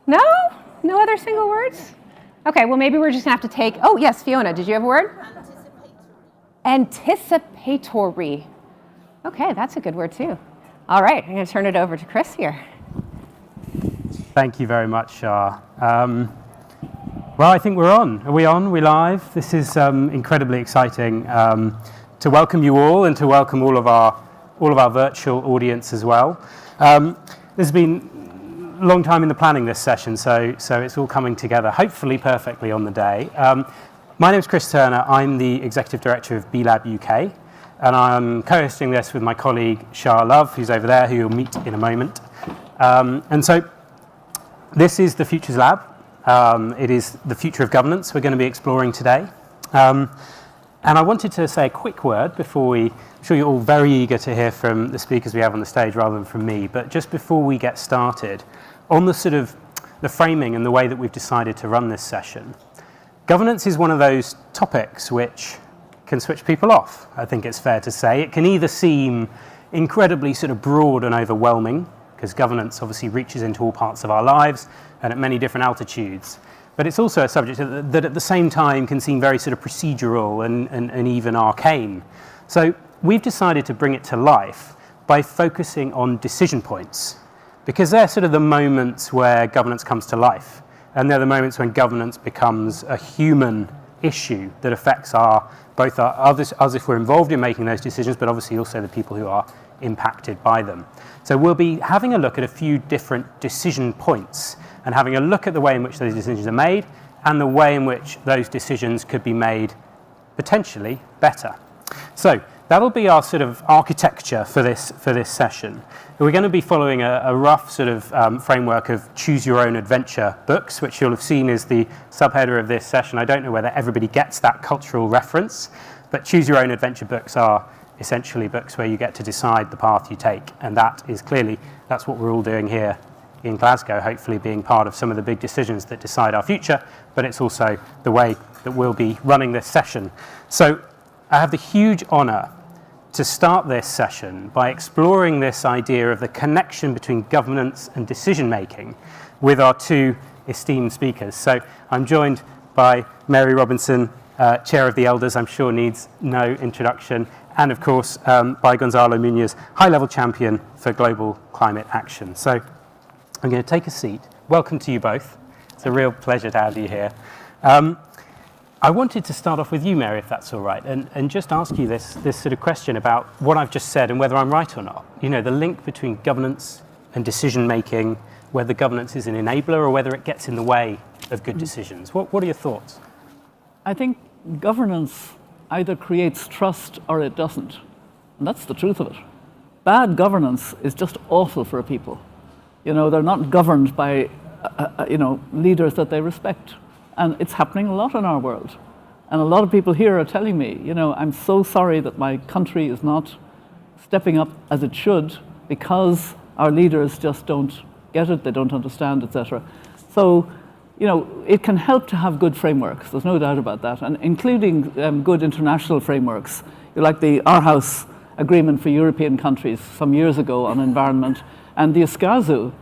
No? No other single words? Okay, well maybe we're just gonna have to take, oh yes, Fiona, did you have a word? Anticipatory. Okay, that's a good word too. All right, I'm gonna turn it over to Chris here. Thank you very much, Shah. Well, I think we're on. Are we on? Are we live? This is incredibly exciting to welcome you all and to welcome all of our virtual audience as well. This has been a long time in the planning, this session, so it's all coming together, hopefully perfectly on the day. My name is Chris Turner. I'm the Executive Director of B-Lab UK, and I'm co-hosting this with my colleague Shah Love, who's over there, who you'll meet in a moment. And so this is the Futures Lab. It is the future of governance we're going to be exploring today. And I wanted to say a quick word before I'm sure you're all very eager to hear from the speakers we have on the stage rather than from me, but just before we get started, on the sort of the framing and the way that we've decided to run this session, governance is one of those topics which can switch people off, I think it's fair to say. It can either seem incredibly sort of broad and overwhelming, because governance obviously reaches into all parts of our lives and at many different altitudes. But it's also a subject that at the same time can seem very sort of procedural and even arcane. So we've decided to bring it to life by focusing on decision points, because they're sort of the moments where governance comes to life. And they're the moments when governance becomes a human issue that affects both us if we're involved in making those decisions, but obviously also the people who are impacted by them. So we'll be having a look at a few different decision points and having a look at the way in which those decisions are made and the way in which those decisions could be made potentially better. So that'll be our sort of architecture for this session. We're going to be following a rough sort of framework of choose your own adventure books, which you'll have seen is the subheader of this session. I don't know whether everybody gets that cultural reference, but choose your own adventure books are essentially books where you get to decide the path you take, and that's what we're all doing here in Glasgow, hopefully being part of some of the big decisions that decide our future, but it's also the way that we'll be running this session. So I have the huge honour to start this session by exploring this idea of the connection between governance and decision making with our two esteemed speakers. So I'm joined by Mary Robinson, Chair of the Elders, I'm sure needs no introduction, and of course by Gonzalo Munoz, High-Level Champion for Global Climate Action. So I'm going to take a seat. Welcome to you both. It's a real pleasure to have you here. I wanted to start off with you, Mary, if that's all right, and just ask you this sort of question about what I've just said and whether I'm right or not. You know, the link between governance and decision-making, whether governance is an enabler or whether it gets in the way of good decisions. What are your thoughts? I think governance either creates trust or it doesn't. And that's the truth of it. Bad governance is just awful for a people. You know, they're not governed by, leaders that they respect. And it's happening a lot in our world. And a lot of people here are telling me, you know, I'm so sorry that my country is not stepping up as it should because our leaders just don't get it, they don't understand, etc. So, you know, it can help to have good frameworks, there's no doubt about that, and including good international frameworks, like the Aarhus Agreement for European countries some years ago on environment, and the ESCAZU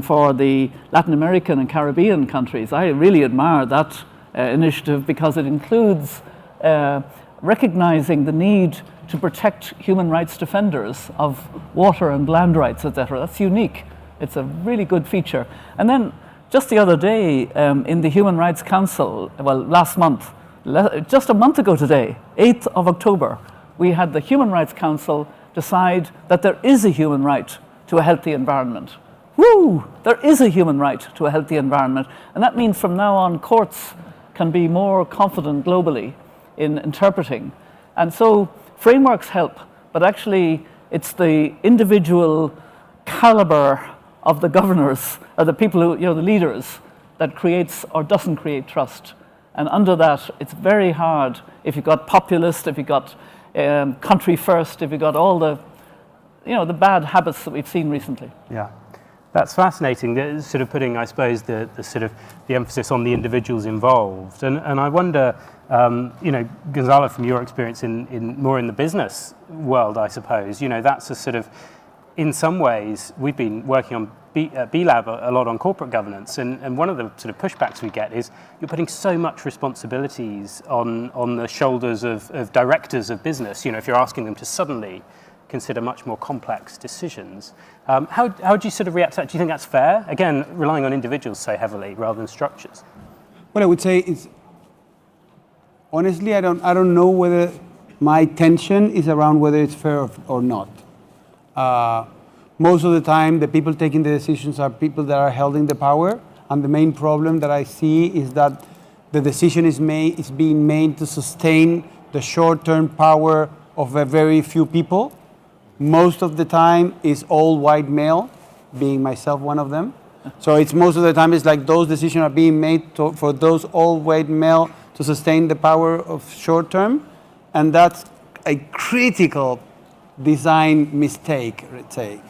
for the Latin American and Caribbean countries. I really admire that initiative because it includes recognizing the need to protect human rights defenders of water and land rights, etc. That's unique. It's a really good feature. And then just the other day in the Human Rights Council, well, last month, just a month ago today, 8th of October, we had the Human Rights Council decide that there is a human right to a healthy environment. Woo! There is a human right to a healthy environment. And that means from now on, courts can be more confident globally in interpreting. And so frameworks help, but actually it's the individual caliber of the governors, or the people who, you know, the leaders, that creates or doesn't create trust. And under that, it's very hard if you've got populist, if you've got country first, if you've got all the, you know, the bad habits that we've seen recently. Yeah. That's fascinating, sort of putting, I suppose, the sort of the emphasis on the individuals involved. And I wonder, Gonzalo, from your experience in more in the business world, I suppose, you know, that's a sort of, in some ways, we've been working on B-Lab a lot on corporate governance, and one of the sort of pushbacks we get is you're putting so much responsibilities on the shoulders of directors of business. If you're asking them to suddenly consider much more complex decisions. How do you sort of react to that? Do you think that's fair? Again, relying on individuals so heavily rather than structures. Well, I would say honestly, I don't know whether my tension is around whether it's fair or not. Most of the time, the people taking the decisions are people that are holding the power, and the main problem that I see is that the decision is being made to sustain the short-term power of a very few people. Most of the time is all white male, being myself one of them. So it's most of the time it's like those decisions are being made for those all white male to sustain the power of short term, and that's a critical design mistake, let's say,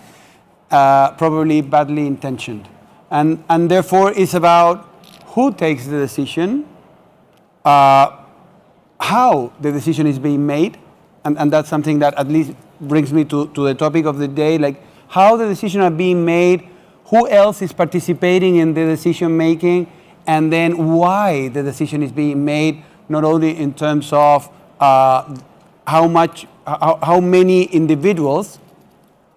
probably badly intentioned, and therefore it's about who takes the decision, how the decision is being made, and that's something that at least brings me to the topic of the day, like how the decisions are being made, who else is participating in the decision making, and then why the decision is being made, not only in terms of how many individuals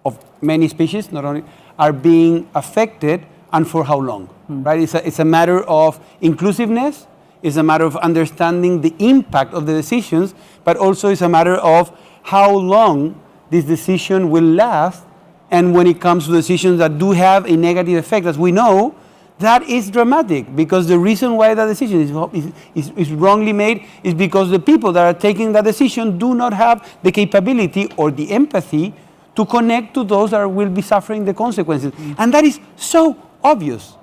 of many species, not only, are being affected and for how long, right? It's a matter of inclusiveness, it's a matter of understanding the impact of the decisions, but also it's a matter of how long this decision will last. And when it comes to decisions that do have a negative effect, as we know, that is dramatic, because the reason why that decision is wrongly made is because the people that are taking that decision do not have the capability or the empathy to connect to those that will be suffering the consequences. And that is so obvious.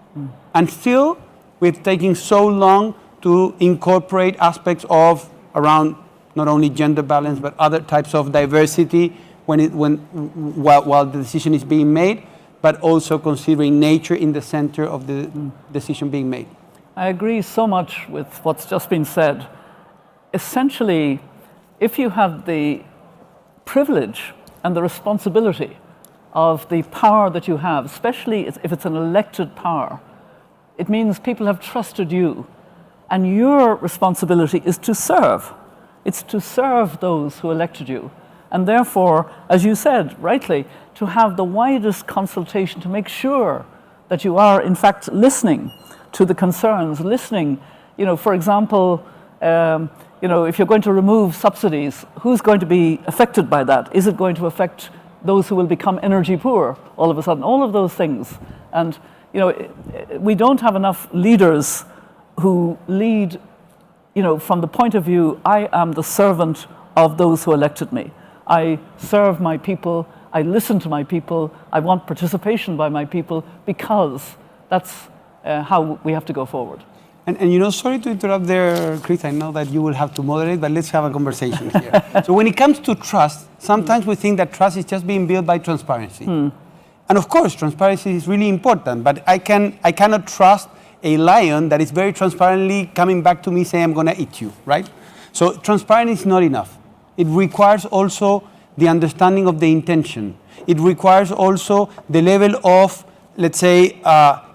And still, we're taking so long to incorporate aspects of around not only gender balance, but other types of diversity while the decision is being made, but also considering nature in the center of the decision being made. I agree so much with what's just been said. Essentially, if you have the privilege and the responsibility of the power that you have, especially if it's an elected power, it means people have trusted you, and your responsibility is to serve. It's to serve those who elected you. And therefore, as you said rightly, to have the widest consultation to make sure that you are in fact listening to the concerns, listening, for example, if you're going to remove subsidies, who's going to be affected by that? Is it going to affect those who will become energy poor all of a sudden? All of those things. And we don't have enough leaders who lead, from the point of view, I am the servant of those who elected me. I serve my people, I listen to my people, I want participation by my people, because that's how we have to go forward. And sorry to interrupt there, Chris, I know that you will have to moderate, but let's have a conversation here. So when it comes to trust, sometimes we think that trust is just being built by transparency. And of course, transparency is really important, but I cannot trust a lion that is very transparently coming back to me saying, I'm gonna eat you, right? So transparency is not enough. It requires also the understanding of the intention. It requires also the level of, let's say,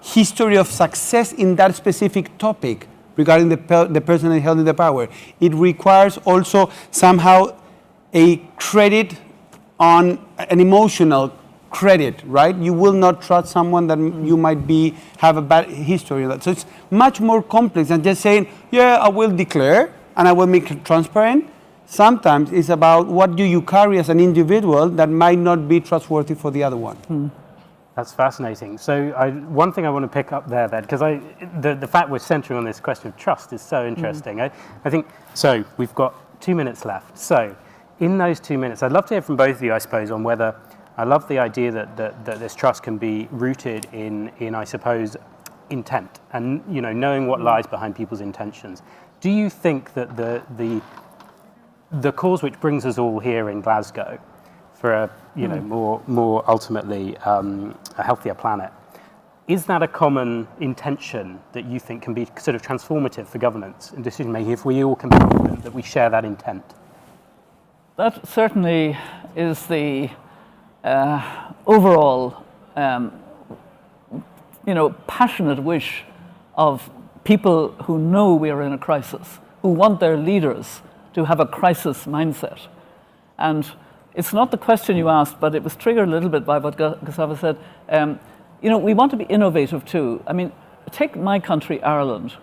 history of success in that specific topic regarding the person that held the power. It requires also somehow a credit on an emotional credit, right? You will not trust someone that you might have a bad history of that. So it's much more complex than just saying, yeah, I will declare and I will make it transparent. Sometimes it's about what do you carry as an individual that might not be trustworthy for the other one. That's fascinating. So one thing I want to pick up there, because the fact we're centering on this question of trust is so interesting. I think, so we've got 2 minutes left. So in those 2 minutes, I'd love to hear from both of you, I suppose, on whether, I love the idea that this trust can be rooted in I suppose, intent and knowing what lies behind people's intentions. Do you think that the cause which brings us all here in Glasgow for a more ultimately a healthier planet, is that a common intention that you think can be sort of transformative for governance and decision making if we all can be confident that we share that intent? That certainly is the overall passionate wish of people who know we are in a crisis, who want their leaders to have a crisis mindset. And it's not the question you asked, but it was triggered a little bit by what Gustavo said. We want to be innovative too. I mean, take my country, Ireland.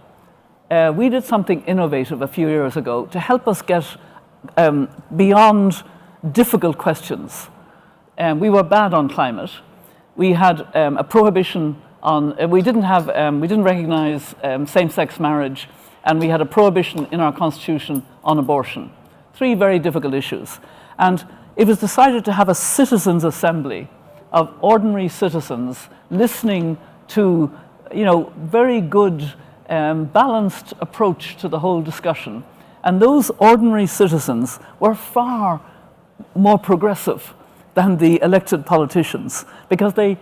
We did something innovative a few years ago to help us get beyond difficult questions. We were bad on climate. We had a prohibition on, we didn't recognize same-sex marriage, and we had a prohibition in our constitution on abortion. 3 very difficult issues. And it was decided to have a citizens' assembly of ordinary citizens listening to, very good, balanced approach to the whole discussion. And those ordinary citizens were far more progressive than the elected politicians, because they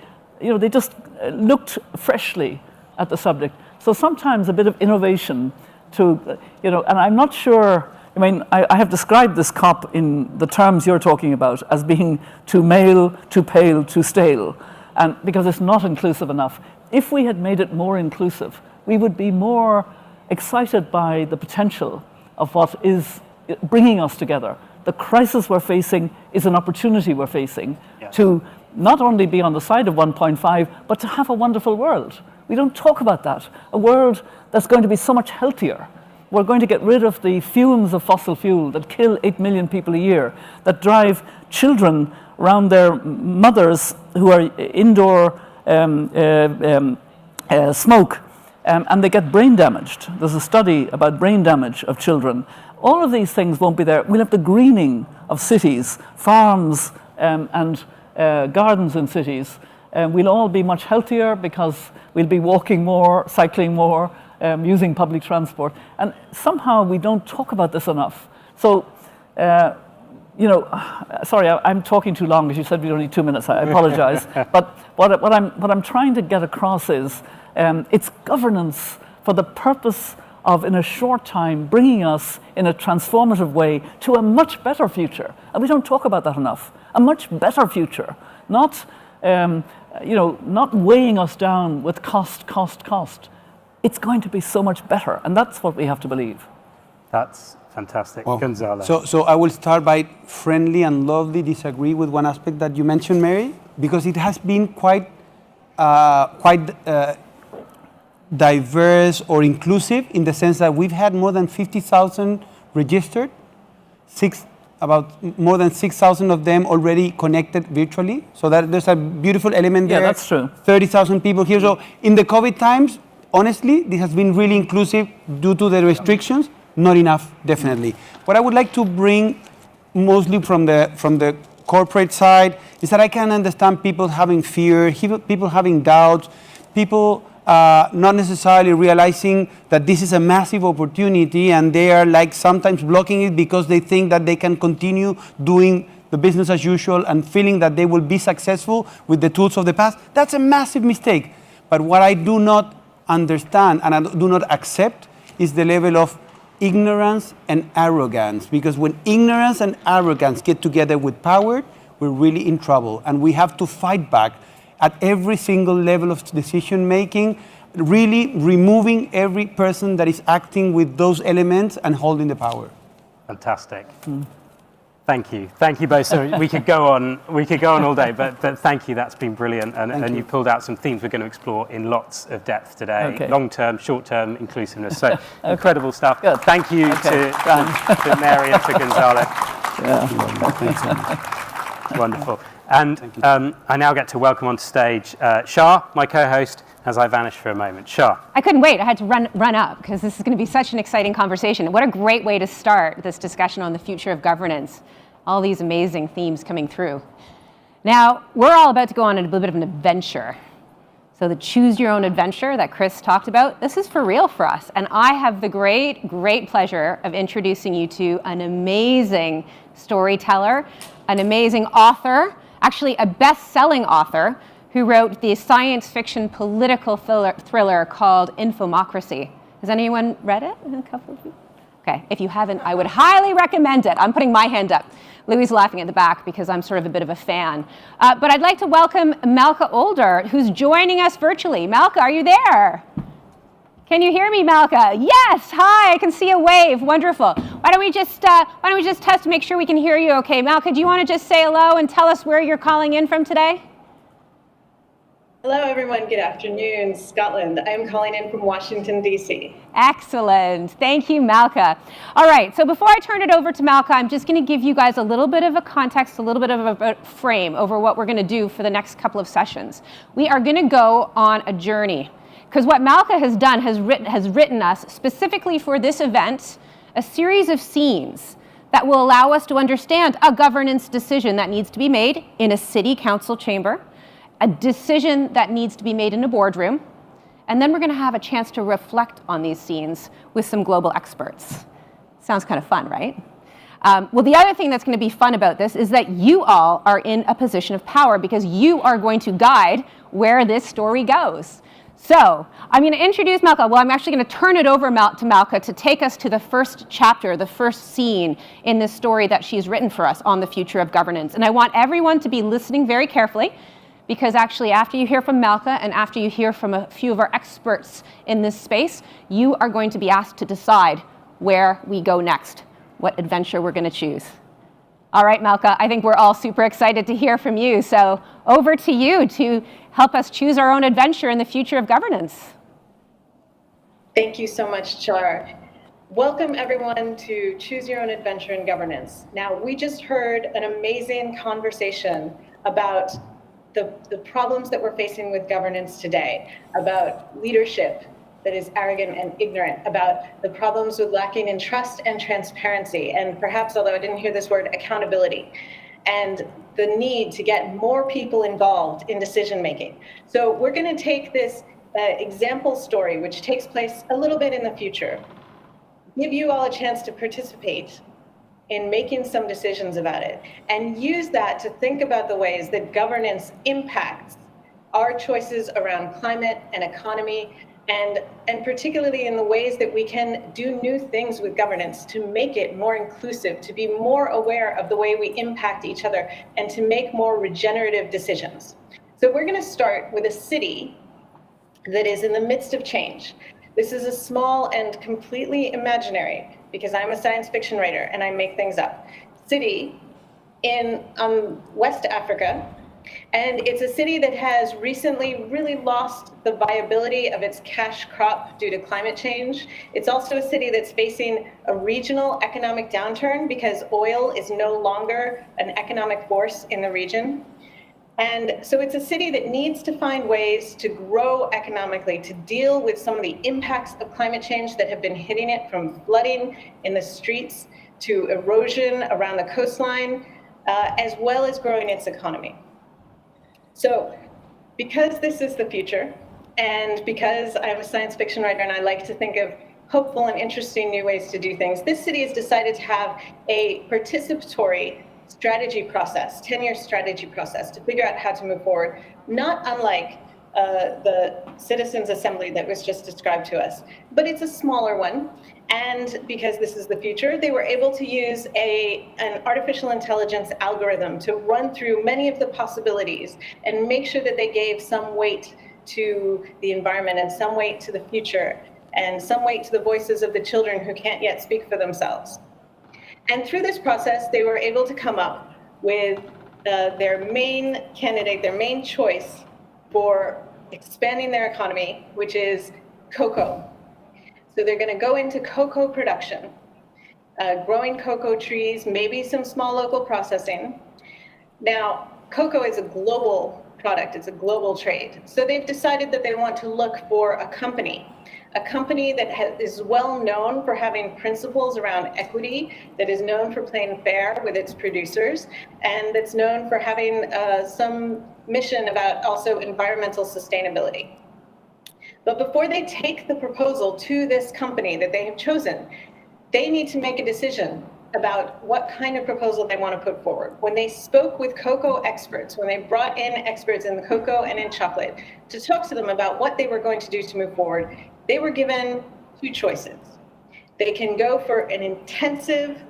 just looked freshly at the subject. So sometimes a bit of innovation to, and I'm not sure, I have described this COP in the terms you're talking about as being too male, too pale, too stale, and because it's not inclusive enough. If we had made it more inclusive, we would be more excited by the potential of what is bringing us together. The crisis we're facing is an opportunity we're facing to not only be on the side of 1.5, but to have a wonderful world. We don't talk about that. A world that's going to be so much healthier. We're going to get rid of the fumes of fossil fuel that kill 8 million people a year, that drive children around their mothers who are indoor smoke, and they get brain damaged. There's a study about brain damage of children. All of these things won't be there. We'll have the greening of cities, farms, and gardens in cities. We'll all be much healthier because we'll be walking more, cycling more, using public transport. And somehow we don't talk about this enough. So, sorry, I'm talking too long because you said we only 2 minutes. I apologize. But what I'm trying to get across is it's governance for the purpose of, in a short time, bringing us in a transformative way to a much better future. And we don't talk about that enough. A much better future, not weighing us down with cost. It's going to be so much better, and that's what we have to believe. That's fantastic. Well, Gonzalo. So I will start by friendly and lovely disagree with one aspect that you mentioned, Mary, because it has been quite diverse or inclusive in the sense that we've had more than 50,000 registered, about more than 6,000 of them already connected virtually. So that there's a beautiful element there. Yeah, that's true. 30,000 people here. So in the COVID times, honestly, this has been really inclusive due to the restrictions. Not enough, definitely. What I would like to bring mostly from the corporate side is that I can understand people having fear, people having doubts, people not necessarily realizing that this is a massive opportunity, and they are like sometimes blocking it because they think that they can continue doing the business as usual and feeling that they will be successful with the tools of the past. That's a massive mistake. But what I do not understand and I do not accept is the level of ignorance and arrogance, because when ignorance and arrogance get together with power, we're really in trouble, and we have to fight back at every single level of decision making, really removing every person that is acting with those elements and holding the power. Fantastic. Thank you both. So we could go on all day, but thank you. That's been brilliant, and you pulled out some themes we're going to explore in lots of depth today. Okay. Long-term, short-term inclusiveness. So incredible stuff. Good. Thank you to Mary and to Gonzalo. Wonderful. And I now get to welcome on stage Shah, my co-host, as I vanish for a moment. Shah. I couldn't wait. I had to run up because this is going to be such an exciting conversation. What a great way to start this discussion on the future of governance. All these amazing themes coming through. Now, we're all about to go on a little bit of an adventure. So the choose your own adventure that Chris talked about, this is for real for us. And I have the great pleasure of introducing you to an amazing storyteller, an amazing author, actually a best-selling author, who wrote the science fiction political thriller called Infomocracy. Has anyone read it? A couple of you? Okay, if you haven't, I would highly recommend it. I'm putting my hand up. Louis laughing at the back because I'm sort of a bit of a fan. But I'd like to welcome Malka Older, who's joining us virtually. Malka, are you there? Can you hear me, Malka? Yes, hi, I can see a wave, wonderful. Why don't we just test to make sure we can hear you okay. Malka, do you want to just say hello and tell us where you're calling in from today? Hello, everyone. Good afternoon, Scotland. I'm calling in from Washington, D.C. Excellent. Thank you, Malka. All right, so before I turn it over to Malka, I'm just going to give you guys a little bit of a context, a little bit of a frame over what we're going to do for the next couple of sessions. We are going to go on a journey, because what Malka has done has written us, specifically for this event, a series of scenes that will allow us to understand a governance decision that needs to be made in a city council chamber, a decision that needs to be made in a boardroom, and then we're going to have a chance to reflect on these scenes with some global experts. Sounds kind of fun, right? Well, the other thing that's going to be fun about this is that you all are in a position of power because you are going to guide where this story goes. So I'm going to introduce Malka. Well, I'm actually going to turn it over to Malka to take us to the first chapter, the first scene in this story that she's written for us on the future of governance. And I want everyone to be listening very carefully, because actually after you hear from Malka and after you hear from a few of our experts in this space, you are going to be asked to decide where we go next, what adventure we're going to choose. All right, Malka, I think we're all super excited to hear from you. So over to you to help us choose our own adventure in the future of governance. Thank you so much, Char. Welcome, everyone, to Choose Your Own Adventure in Governance. Now, we just heard an amazing conversation about the problems that we're facing with governance today, about leadership that is arrogant and ignorant, about the problems with lacking in trust and transparency, and perhaps, although I didn't hear this word, accountability, and the need to get more people involved in decision making. So we're going to take this example story, which takes place a little bit in the future, give you all a chance to participate in making some decisions about it, and use that to think about the ways that governance impacts our choices around climate and economy, and particularly in the ways that we can do new things with governance to make it more inclusive, to be more aware of the way we impact each other, and to make more regenerative decisions. So we're going to start with a city that is in the midst of change. This is a small and completely imaginary, because I'm a science fiction writer and I make things up, city in West Africa. And it's a city that has recently really lost the viability of its cash crop due to climate change. It's also a city that's facing a regional economic downturn because oil is no longer an economic force in the region. And so it's a city that needs to find ways to grow economically, to deal with some of the impacts of climate change that have been hitting it, from flooding in the streets to erosion around the coastline, as well as growing its economy. So because this is the future, and because I'm a science fiction writer and I like to think of hopeful and interesting new ways to do things, this city has decided to have a participatory strategy process, 10-year strategy process to figure out how to move forward, not unlike the Citizens Assembly that was just described to us, but it's a smaller one. And because this is the future, they were able to use an artificial intelligence algorithm to run through many of the possibilities and make sure that they gave some weight to the environment and some weight to the future and some weight to the voices of the children who can't yet speak for themselves. And through this process, they were able to come up with their main candidate, their main choice for expanding their economy, which is cocoa. So they're going to go into cocoa production, growing cocoa trees, maybe some small local processing. Now, cocoa is a global product, it's a global trade. So they've decided that they want to look for a company that is well known for having principles around equity, that is known for playing fair with its producers, and that's known for having some mission about also environmental sustainability. But before they take the proposal to this company that they have chosen, they need to make a decision about what kind of proposal they want to put forward. When they spoke with cocoa experts, when they brought in experts in cocoa and in chocolate to talk to them about what they were going to do to move forward, they were given two choices. They can go for an intensive,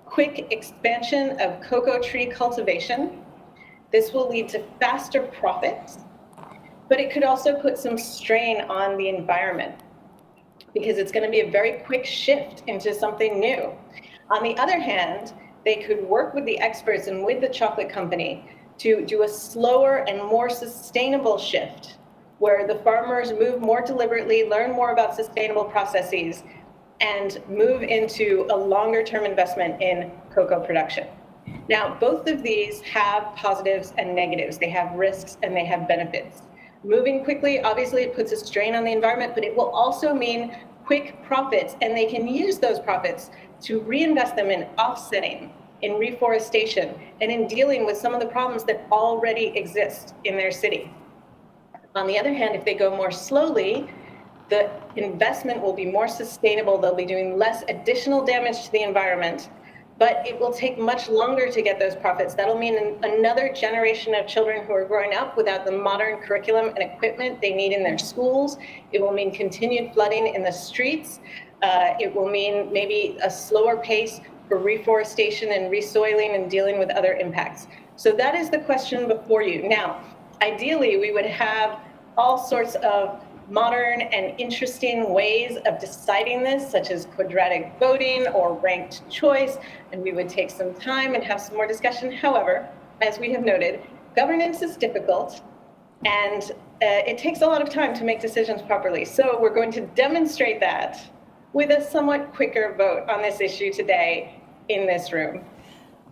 quick expansion of cocoa tree cultivation. This will lead to faster profits, but it could also put some strain on the environment because it's going to be a very quick shift into something new. On the other hand, they could work with the experts and with the chocolate company to do a slower and more sustainable shift where the farmers move more deliberately, learn more about sustainable processes, and move into a longer-term investment in cocoa production. Now, both of these have positives and negatives. They have risks and they have benefits. Moving quickly, obviously, it puts a strain on the environment, but it will also mean quick profits, and they can use those profits to reinvest them in offsetting, in reforestation, and in dealing with some of the problems that already exist in their city. On the other hand, if they go more slowly, the investment will be more sustainable. They'll be doing less additional damage to the environment, but it will take much longer to get those profits. That'll mean another generation of children who are growing up without the modern curriculum and equipment they need in their schools. It will mean continued flooding in the streets. It will mean maybe a slower pace for reforestation and resoiling and dealing with other impacts. So that is the question before you. Now, ideally, we would have all sorts of modern and interesting ways of deciding this, such as quadratic voting or ranked choice, and we would take some time and have some more discussion. However, as we have noted, governance is difficult, and it takes a lot of time to make decisions properly. So we're going to demonstrate that with a somewhat quicker vote on this issue today in this room.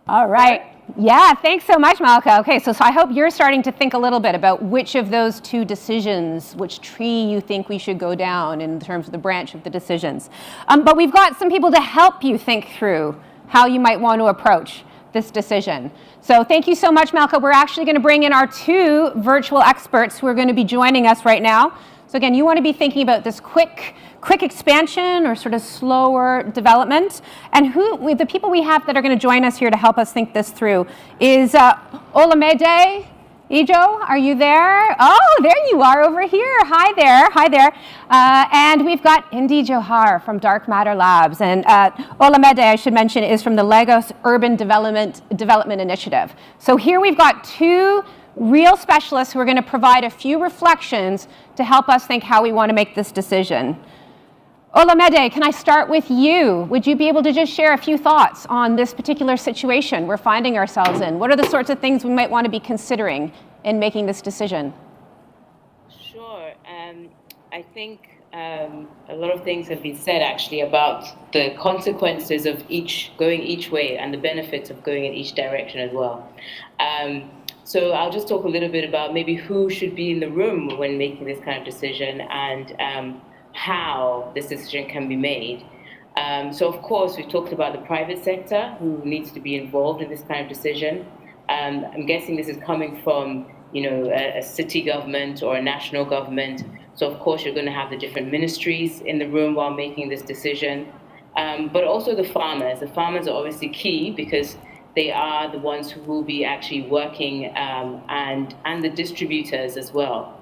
All right. Yeah, thanks so much, Malika. Okay, so I hope you're starting to think a little bit about which of those two decisions, which tree you think we should go down in terms of the branch of the decisions. But we've got some people to help you think through how you might want to approach this decision. So thank you so much, Malika. We're actually going to bring in our two virtual experts who are going to be joining us right now. So again, you want to be thinking about this quick expansion or sort of slower development. And the people we have that are going to join us here to help us think this through is Olamide Ijo, are you there? Oh, there you are over here. Hi there. And we've got Indy Johar from Dark Matter Labs. And Olamide, I should mention, is from the Lagos Urban Development Initiative. So here we've got two real specialists who are going to provide a few reflections to help us think how we want to make this decision. Olamide, can I start with you? Would you be able to just share a few thoughts on this particular situation we're finding ourselves in? What are the sorts of things we might want to be considering in making this decision? Sure. I think a lot of things have been said actually about the consequences of going each way and the benefits of going in each direction as well. So I'll just talk a little bit about maybe who should be in the room when making this kind of decision and how this decision can be made. So of course, we've talked about the private sector who needs to be involved in this kind of decision. I'm guessing this is coming from, a city government or a national government. So of course, you're going to have the different ministries in the room while making this decision. But also the farmers. The farmers are obviously key because they are the ones who will be actually working and the distributors as well.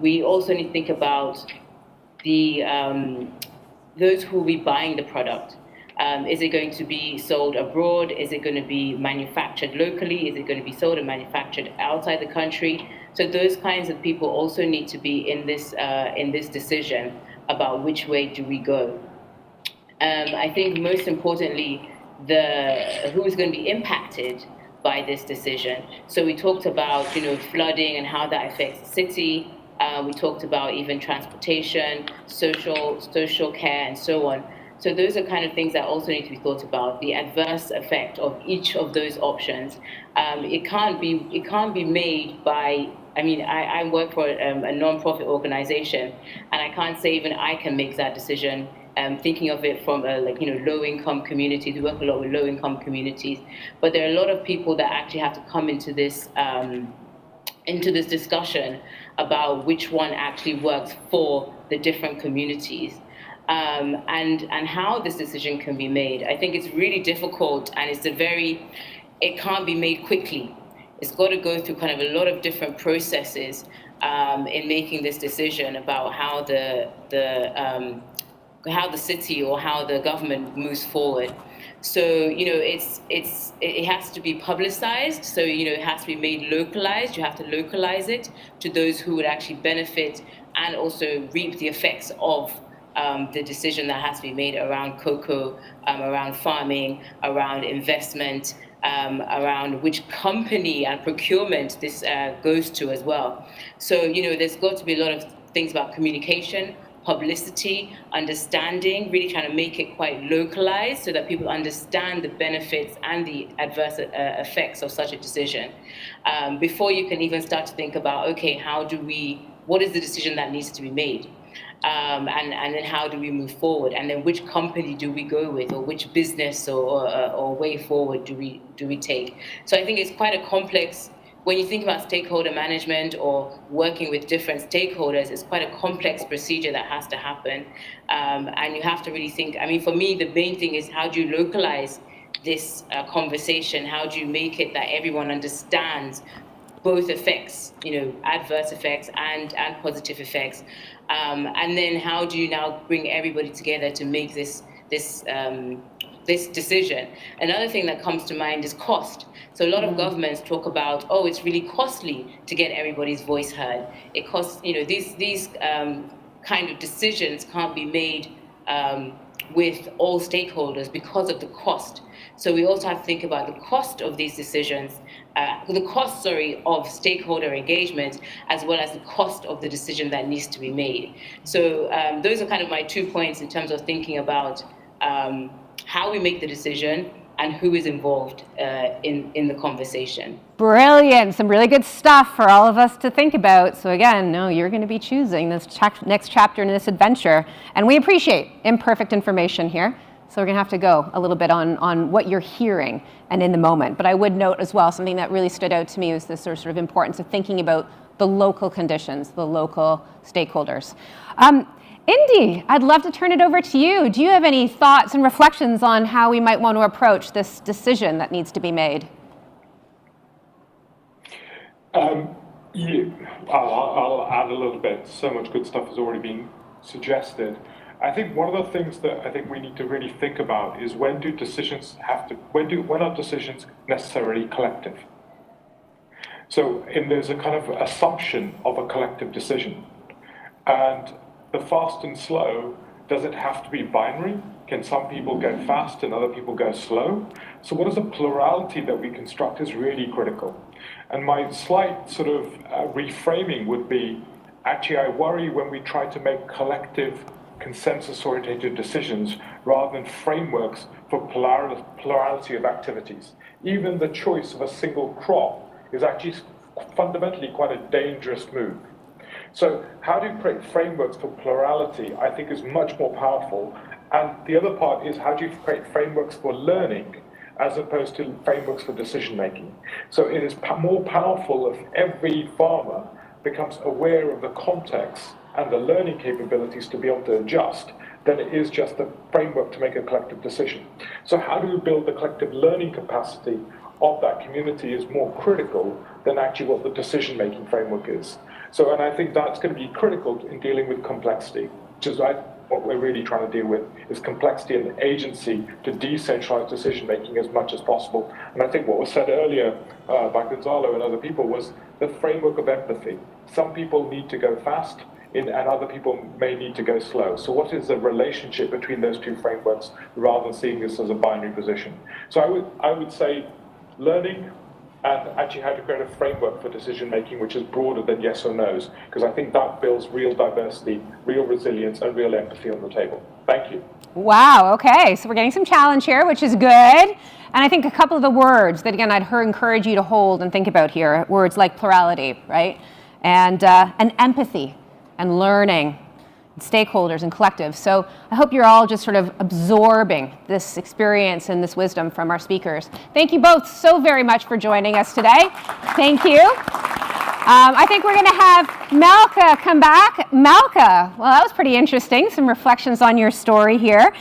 We also need to think about those who will be buying the product. Is it going to be sold abroad? Is it going to be manufactured locally? Is it going to be sold and manufactured outside the country? So those kinds of people also need to be in this decision about which way do we go. I think most importantly, who is going to be impacted by this decision. So we talked about flooding and how that affects the city. We talked about even transportation, social care, and so on. So those are kind of things that also need to be thought about. The adverse effect of each of those options. It can't be made by. I work for a non-profit organization, and I can't say even I can make that decision. Thinking of it from low-income communities. We work a lot with low-income communities, but there are a lot of people that actually have to come into this discussion about which one actually works for the different communities, and how this decision can be made. I think it's really difficult, and it can't be made quickly. It's got to go through kind of a lot of different processes in making this decision about how how the city or how the government moves forward. So, it has to be publicized. So, it has to be made localized. You have to localize it to those who would actually benefit and also reap the effects of the decision that has to be made around cocoa, around farming, around investment, around which company and procurement this goes to as well. So, there's got to be a lot of things about communication, publicity, understanding, really trying to make it quite localized so that people understand the benefits and the adverse effects of such a decision. Before you can even start to think about, okay, what is the decision that needs to be made? And then how do we move forward? And then which company do we go with, or which business or way forward do we take? So I think it's quite a complex. When you think about stakeholder management or working with different stakeholders, it's quite a complex procedure that has to happen. And you have to really think, for me, the main thing is how do you localize this conversation? How do you make it that everyone understands both effects, adverse effects and positive effects? And then how do you now bring everybody together to make this decision? Another thing that comes to mind is cost. So a lot of governments talk about, it's really costly to get everybody's voice heard. It costs, these kind of decisions can't be made with all stakeholders because of the cost. So we also have to think about the cost of these decisions, of stakeholder engagement, as well as the cost of the decision that needs to be made. So those are kind of my 2 points in terms of thinking about how we make the decision and who is involved in the conversation. Brilliant. Some really good stuff for all of us to think about. So again, you're going to be choosing this next chapter in this adventure. And we appreciate imperfect information here. So we're going to have to go a little bit on what you're hearing and in the moment. But I would note as well, something that really stood out to me was this sort of importance of thinking about the local conditions, the local stakeholders. Indy, I'd love to turn it over to you. Do you have any thoughts and reflections on how we might want to approach this decision that needs to be made? I'll add a little bit. So much good stuff has already been suggested. I think one of the things that I think we need to really think about is when are decisions necessarily collective? So there's a kind of assumption of a collective decision. And the fast and slow, does it have to be binary? Can some people go fast and other people go slow? So what is the plurality that we construct is really critical. And my slight sort of reframing would be, actually I worry when we try to make collective consensus-oriented decisions rather than frameworks for plurality of activities. Even the choice of a single crop is actually fundamentally quite a dangerous move. So how do you create frameworks for plurality, I think is much more powerful. And the other part is how do you create frameworks for learning as opposed to frameworks for decision making. So it is more powerful if every farmer becomes aware of the context and the learning capabilities to be able to adjust than it is just the framework to make a collective decision. So how do we build the collective learning capacity of that community is more critical than actually what the decision-making framework is. So, and I think that's going to be critical in dealing with complexity, which is what we're really trying to deal with, is complexity and agency to decentralize decision-making as much as possible. And I think what was said earlier by Gonzalo and other people was the framework of empathy. Some people need to go fast, and other people may need to go slow. So what is the relationship between those two frameworks rather than seeing this as a binary position? So I would say learning and actually how to create a framework for decision making which is broader than yes or no's, because I think that builds real diversity, real resilience and real empathy on the table. Thank you. Wow, okay, so we're getting some challenge here, which is good. And I think a couple of the words that, again, I'd encourage you to hold and think about here, words like plurality, right? And empathy and learning, and stakeholders and collectives. So I hope you're all just sort of absorbing this experience and this wisdom from our speakers. Thank you both so very much for joining us today. Thank you. I think we're going to have Malka come back. Malka, well, that was pretty interesting. Some reflections on your story here.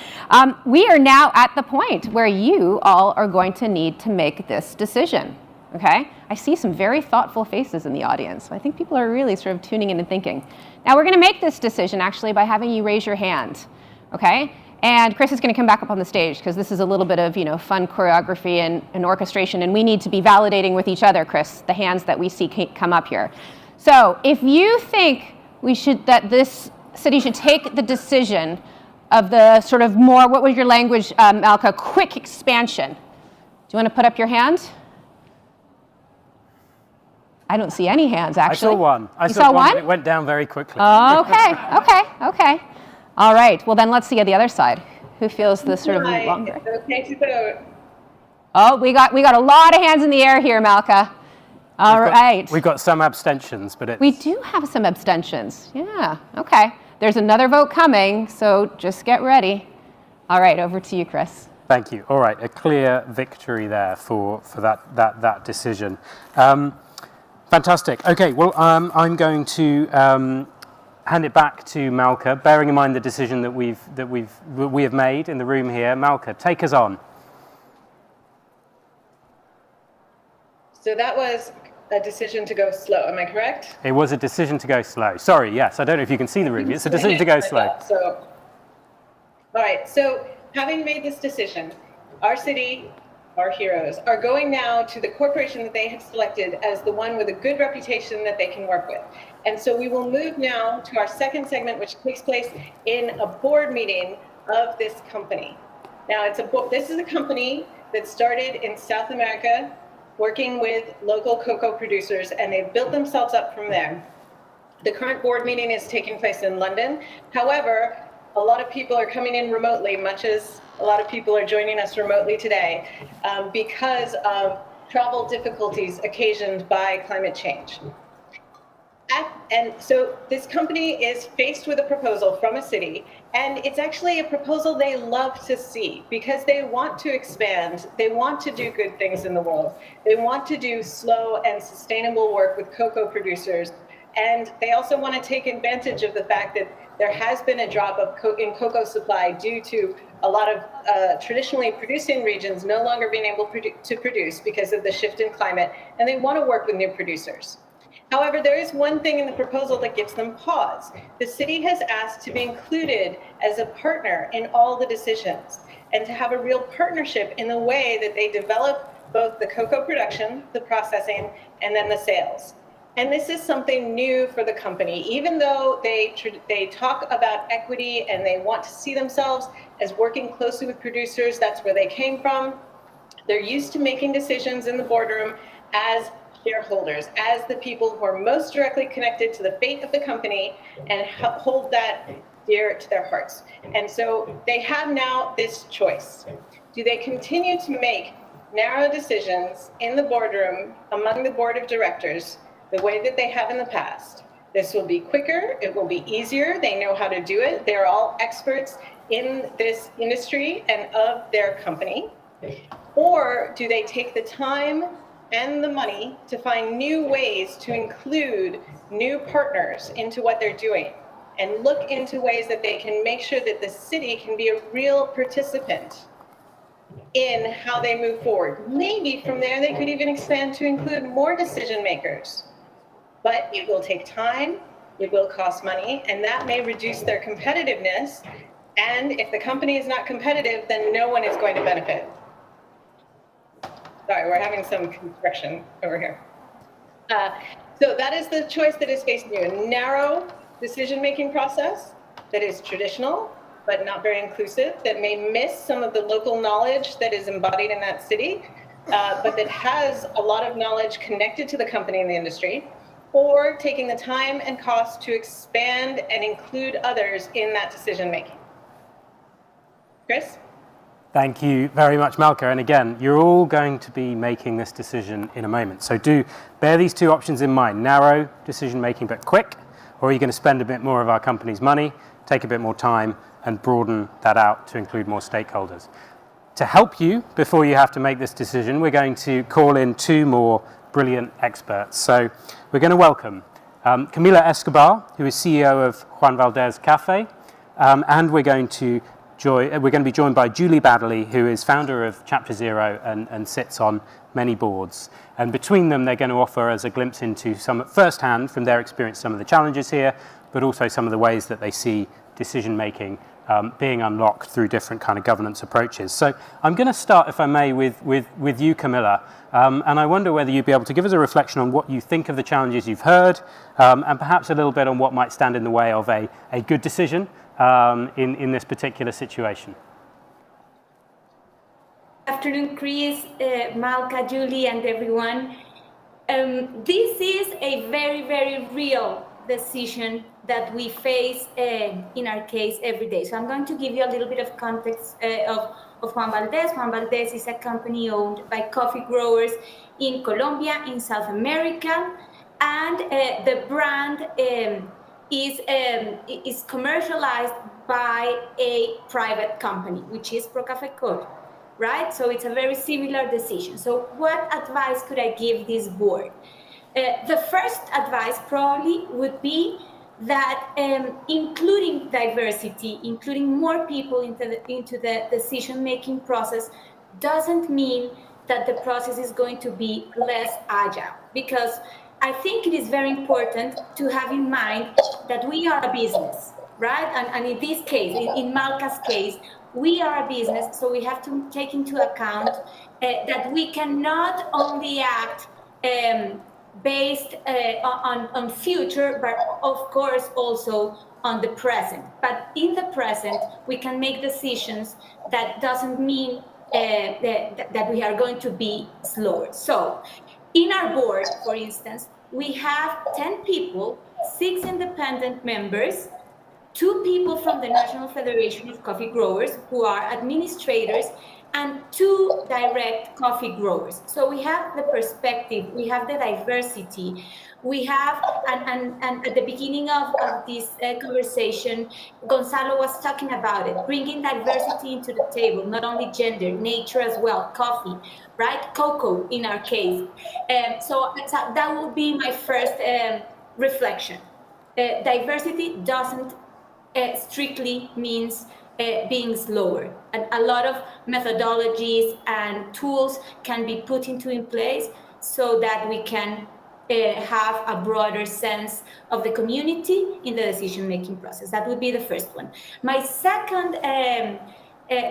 We are now at the point where you all are going to need to make this decision. Okay? I see some very thoughtful faces in the audience. I think people are really sort of tuning in and thinking. Now, we're going to make this decision, actually, by having you raise your hand. Okay? And Chris is going to come back up on the stage because this is a little bit of, fun choreography and orchestration, and we need to be validating with each other, Chris, the hands that we see come up here. So if you think that this city should take the decision of the sort of more, what was your language, Malka, quick expansion. Do you want to put up your hand? I don't see any hands, actually. I saw one. You saw one? But it went down very quickly. Okay. All right, well then let's see the other side. Who feels this sort of longer? It's okay to vote. Oh, we got a lot of hands in the air here, Malka. All right. We've got some abstentions, but it's... We do have some abstentions. Yeah, okay. There's another vote coming, so just get ready. All right, over to you, Chris. Thank you. All right, a clear victory there for that decision. Fantastic. Okay, well, I'm going to hand it back to Malka, bearing in mind the decision that we have made in the room here. Malka, take us on. So that was a decision to go slow, am I correct? It was a decision to go slow. Sorry, yes, I don't know if you can see the room. It's a decision to go slow. All right, so having made this decision, our city, our heroes, are going now to the corporation that they have selected as the one with a good reputation that they can work with. And so we will move now to our second segment, which takes place in a board meeting of this company. Now, this is a company that started in South America, working with local cocoa producers, and they've built themselves up from there. The current board meeting is taking place in London. However, a lot of people are coming in remotely, much as a lot of people are joining us remotely today, because of travel difficulties occasioned by climate change. And so this company is faced with a proposal from a city, and it's actually a proposal they love to see because they want to expand, they want to do good things in the world, they want to do slow and sustainable work with cocoa producers, and they also want to take advantage of the fact that there has been a drop in cocoa supply due to a lot of traditionally producing regions no longer being able to produce because of the shift in climate, and they want to work with new producers. However, there is one thing in the proposal that gives them pause. The city has asked to be included as a partner in all the decisions and to have a real partnership in the way that they develop both the cocoa production, the processing, and then the sales. And this is something new for the company. Even though they talk about equity and they want to see themselves as working closely with producers, that's where they came from. They're used to making decisions in the boardroom as shareholders, as the people who are most directly connected to the fate of the company and hold that dear to their hearts. And so they have now this choice. Do they continue to make narrow decisions in the boardroom among the board of directors the way that they have in the past? This will be quicker, it will be easier, they know how to do it, they're all experts in this industry and of their company. Or do they take the time and the money to find new ways to include new partners into what they're doing and look into ways that they can make sure that the city can be a real participant in how they move forward? Maybe from there they could even expand to include more decision makers. But it will take time, it will cost money, and that may reduce their competitiveness. And if the company is not competitive, then no one is going to benefit. Sorry, we're having some construction over here. So that is the choice that is facing you: a narrow decision-making process that is traditional, but not very inclusive, that may miss some of the local knowledge that is embodied in that city, but that has a lot of knowledge connected to the company and the industry, or taking the time and cost to expand and include others in that decision-making. Chris? Thank you very much, Malka. And again, you're all going to be making this decision in a moment. So do bear these two options in mind: narrow decision-making but quick, or are you going to spend a bit more of our company's money, take a bit more time, and broaden that out to include more stakeholders? To help you before you have to make this decision, we're going to call in two more brilliant experts. So we're going to welcome Camila Escobar, who is CEO of Juan Valdez Cafe, and we're going to be joined by Julie Baddeley, who is founder of Chapter Zero and sits on many boards. And between them, they're going to offer us a glimpse into some firsthand from their experience, some of the challenges here, but also some of the ways that they see decision-making being unlocked through different kind of governance approaches. So I'm going to start, if I may, with you, Camilla, and I wonder whether you'd be able to give us a reflection on what you think of the challenges you've heard, and perhaps a little bit on what might stand in the way of a good decision in this particular situation. Good afternoon, Chris, Malka, Julie, and everyone. This is a very, very real decision that we face in our case every day. So I'm going to give you a little bit of context of Juan Valdez. Juan Valdez is a company owned by coffee growers in Colombia, in South America, and the brand is commercialized by a private company, which is Procafecol. Right? So it's a very similar decision. So what advice could I give this board? The first advice probably would be that including diversity, including more people into the decision-making process doesn't mean that the process is going to be less agile. Because I think it is very important to have in mind that we are a business, right? And in this case, in Malka's case, we are a business, so we have to take into account that we cannot only act based on future, but of course also on the present. But in the present, we can make decisions that doesn't mean that we are going to be slower. So in our board, for instance, we have 10 people, 6 independent members, 2 people from the National Federation of Coffee Growers who are administrators, and 2 direct coffee growers. So we have the perspective, we have the diversity, we have, and at the beginning of this conversation, Gonzalo was talking about it, bringing diversity into the table, not only gender, nature as well, coffee, right? Cocoa in our case. So that would be my first reflection. Diversity doesn't strictly means being slower. And a lot of methodologies and tools can be put in place so that we can have a broader sense of the community in the decision-making process. That would be the first one. My second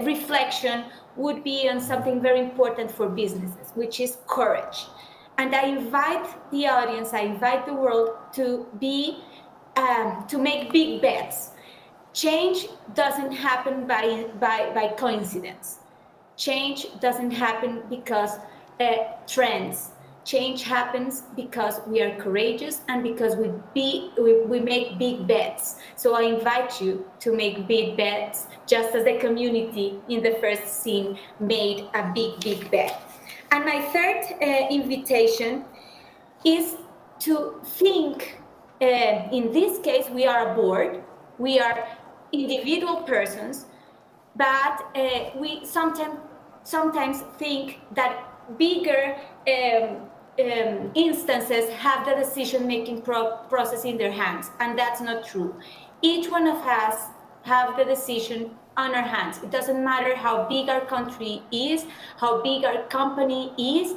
reflection would be on something very important for businesses, which is courage. And I invite the audience, I invite the world to make big bets. Change doesn't happen by coincidence. Change doesn't happen because trends. Change happens because we are courageous and because we make big bets. So I invite you to make big bets, just as the community in the first scene made a big bet. And my third invitation is to think, in this case, we are a board, we are individual persons, but we sometimes think that bigger instances have the decision-making process in their hands, and that's not true. Each one of us have the decision on our hands. It doesn't matter how big our country is, how big our company is.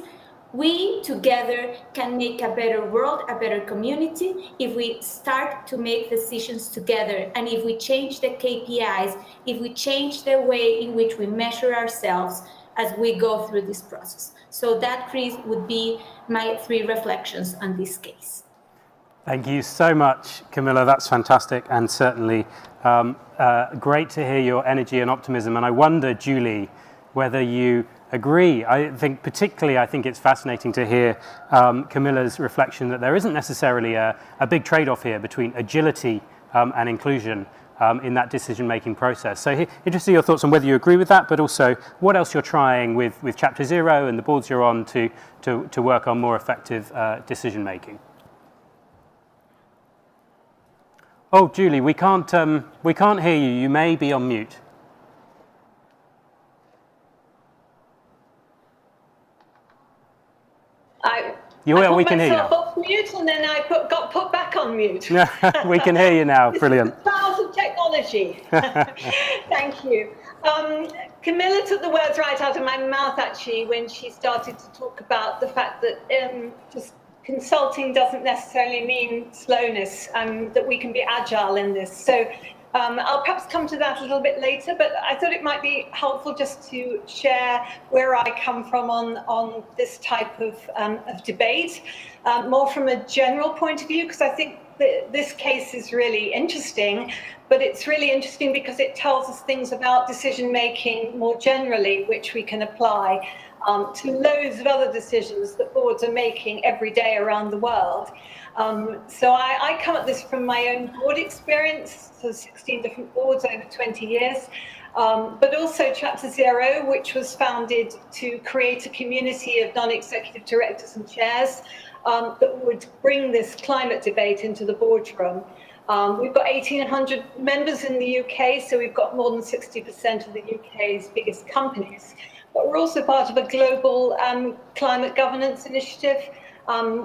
We together can make a better world, a better community, if we start to make decisions together, and if we change the KPIs, if we change the way in which we measure ourselves as we go through this process. So that, Chris, would be my 3 reflections on this case. Thank you so much, Camilla. That's fantastic, and certainly great to hear your energy and optimism. And I wonder, Julie, whether you agree. I think it's fascinating to hear Camilla's reflection that there isn't necessarily a big trade-off here between agility and inclusion in that decision-making process. So interested to see your thoughts on whether you agree with that, but also what else you're trying with Chapter 0 and the boards you're on to work on more effective decision-making. Oh, Julie, we can't hear you. You may be on mute. We can hear you now. Off mute and then I got put back on mute. We can hear you now. Brilliant. This is the powers of technology. Thank you. Camilla took the words right out of my mouth, actually, when she started to talk about the fact that just consulting doesn't necessarily mean slowness, that we can be agile in this. So I'll perhaps come to that a little bit later, but I thought it might be helpful just to share where I come from on this type of debate, more from a general point of view, because I think that this case is really interesting, but it's really interesting because it tells us things about decision making more generally, which we can apply to loads of other decisions that boards are making every day around the world. So I come at this from my own board experience, so 16 different boards over 20 years, but also Chapter Zero, which was founded to create a community of non-executive directors and chairs that would bring this climate debate into the boardroom. We've got 1,800 members in the UK, so we've got more than 60% of the UK's biggest companies. But we're also part of a global climate governance initiative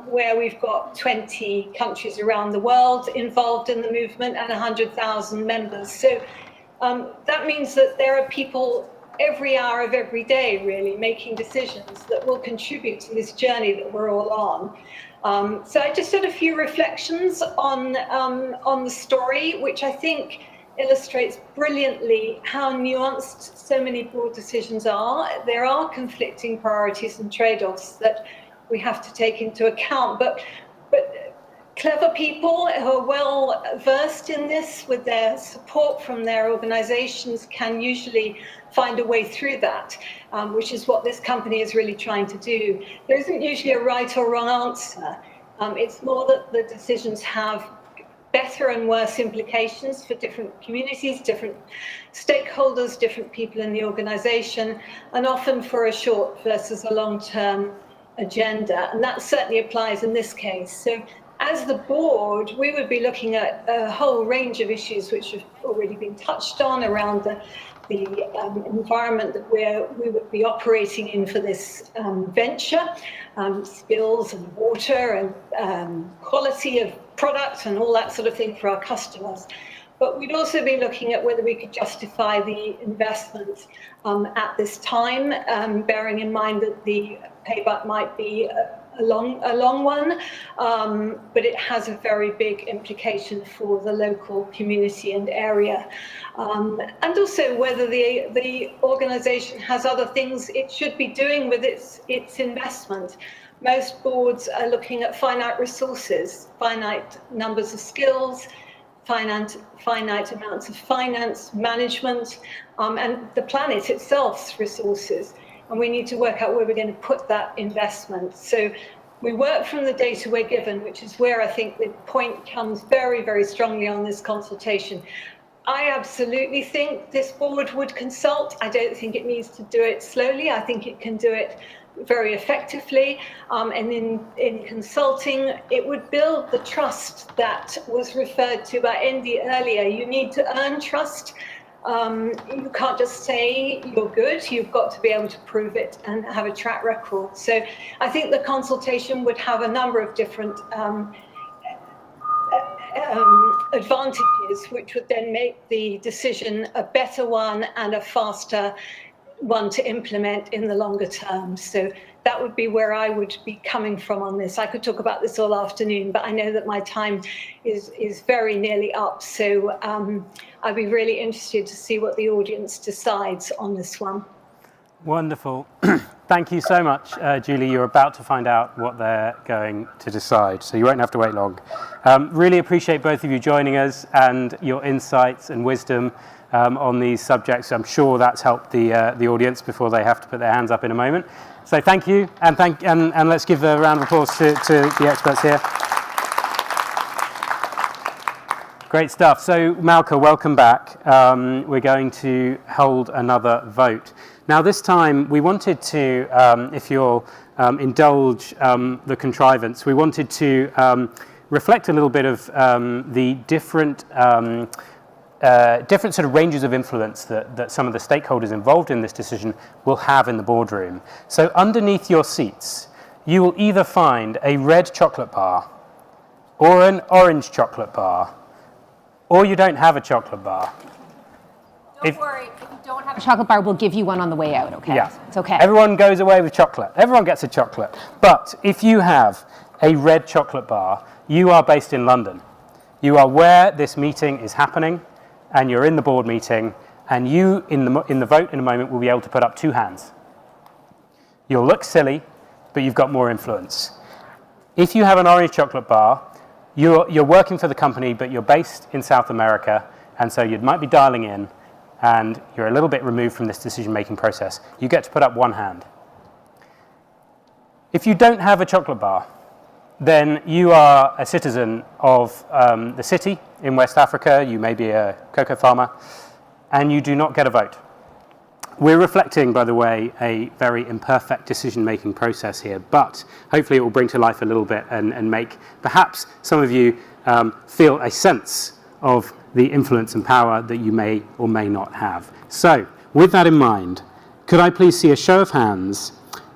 where we've got 20 countries around the world involved in the movement and 100,000 members. So that means that there are people every hour of every day, really, making decisions that will contribute to this journey that we're all on. So I just had a few reflections on the story, which I think illustrates brilliantly how nuanced so many board decisions are. There are conflicting priorities and trade-offs that we have to take into account, but clever people who are well versed in this, with their support from their organizations, can usually find a way through that, which is what this company is really trying to do. There isn't usually a right or wrong answer. It's more that the decisions have better and worse implications for different communities, different stakeholders, different people in the organization, and often for a short versus a long-term agenda. And that certainly applies in this case. So as the board, we would be looking at a whole range of issues which have already been touched on around the environment that we would be operating in for this venture, spills and water and quality of product and all that sort of thing for our customers. But we'd also be looking at whether we could justify the investment at this time, bearing in mind that the payback might be a long one, but it has a very big implication for the local community and area. And also whether the organization has other things it should be doing with its investment. Most boards are looking at finite resources, finite numbers of skills, finite amounts of finance, management, and the planet itself's resources. And we need to work out where we're going to put that investment. So we work from the data we're given, which is where I think the point comes very, very strongly on this consultation. I absolutely think this board would consult. I don't think it needs to do it slowly. I think it can do it very effectively. And in consulting, it would build the trust that was referred to by Andy earlier. You need to earn trust. You can't just say you're good, you've got to be able to prove it and have a track record. So I think the consultation would have a number of different advantages, which would then make the decision a better one and a faster one to implement in the longer term. So that would be where I would be coming from on this. I could talk about this all afternoon, but I know that my time is very nearly up. So I'd be really interested to see what the audience decides on this one. Wonderful. Thank you so much, Julie. You're about to find out what they're going to decide, so you won't have to wait long. Really appreciate both of you joining us and your insights and wisdom on these subjects. I'm sure that's helped the audience before they have to put their hands up in a moment. So thank you, and let's give a round of applause to the experts here. Great stuff. So Malka, welcome back. We're going to hold another vote. Now this time we wanted to, if you'll indulge the contrivance, we wanted to reflect a little bit of the different sort of ranges of influence that some of the stakeholders involved in this decision will have in the boardroom. So underneath your seats, you will either find a red chocolate bar or an orange chocolate bar, or you don't have a chocolate bar. Don't worry, if you don't have a chocolate bar, we'll give you one on the way out, okay? Yeah. It's okay. Everyone goes away with chocolate. Everyone gets a chocolate. But if you have a red chocolate bar, you are based in London. You are where this meeting is happening, and you're in the board meeting, and you, in the vote in a moment, will be able to put up 2 hands. You'll look silly, but you've got more influence. If you have an orange chocolate bar, you're working for the company, but you're based in South America, and so you might be dialing in, and you're a little bit removed from this decision-making process. You get to put up 1 hand. If you don't have a chocolate bar, then you are a citizen of the city in West Africa, you may be a cocoa farmer, and you do not get a vote. We're reflecting, by the way, a very imperfect decision-making process here, but hopefully it will bring to life a little bit and make perhaps some of you feel a sense of the influence and power that you may or may not have. So, with that in mind, could I please see a show of hands?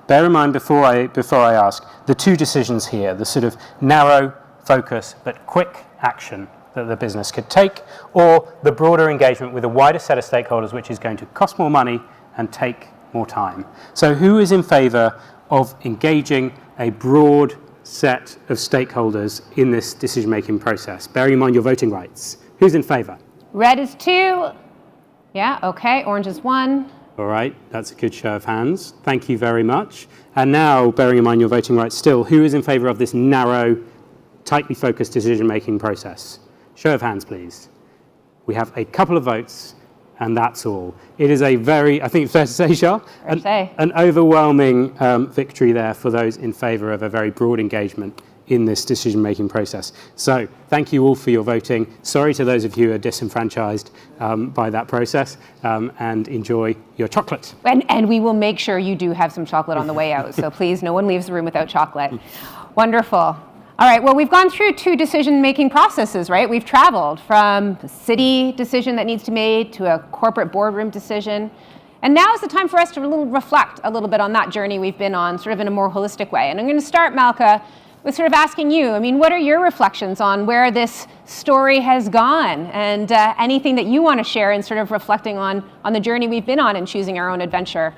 Bear in mind before I ask, the 2 decisions here, the sort of narrow focus but quick action that the business could take, or the broader engagement with a wider set of stakeholders, which is going to cost more money and take more time. So who is in favour of engaging a broad set of stakeholders in this decision-making process, bearing in mind your voting rights? Who's in favour? Red is 2. Yeah, okay. Orange is 1. All right, that's a good show of hands. Thank you very much. And now, bearing in mind your voting rights still, who is in favour of this narrow, tightly focused decision-making process? Show of hands, please. We have a couple of votes, and that's all. It is a very, I think it's fair to say, Shah, an overwhelming victory there for those in favour of a very broad engagement in this decision-making process. So, thank you all for your voting. Sorry to those of you who are disenfranchised by that process, and enjoy your chocolate. And we will make sure you do have some chocolate on the way out. So please, no one leaves the room without chocolate. Wonderful. All right, well, we've gone through 2 decision-making processes, right? We've traveled from the city decision that needs to be made to a corporate boardroom decision. And now is the time for us to reflect a little bit on that journey we've been on, sort of in a more holistic way. And I'm going to start, Malka, with sort of asking you, I mean, what are your reflections on where this story has gone, and anything that you want to share in sort of reflecting on the journey we've been on and choosing our own adventure?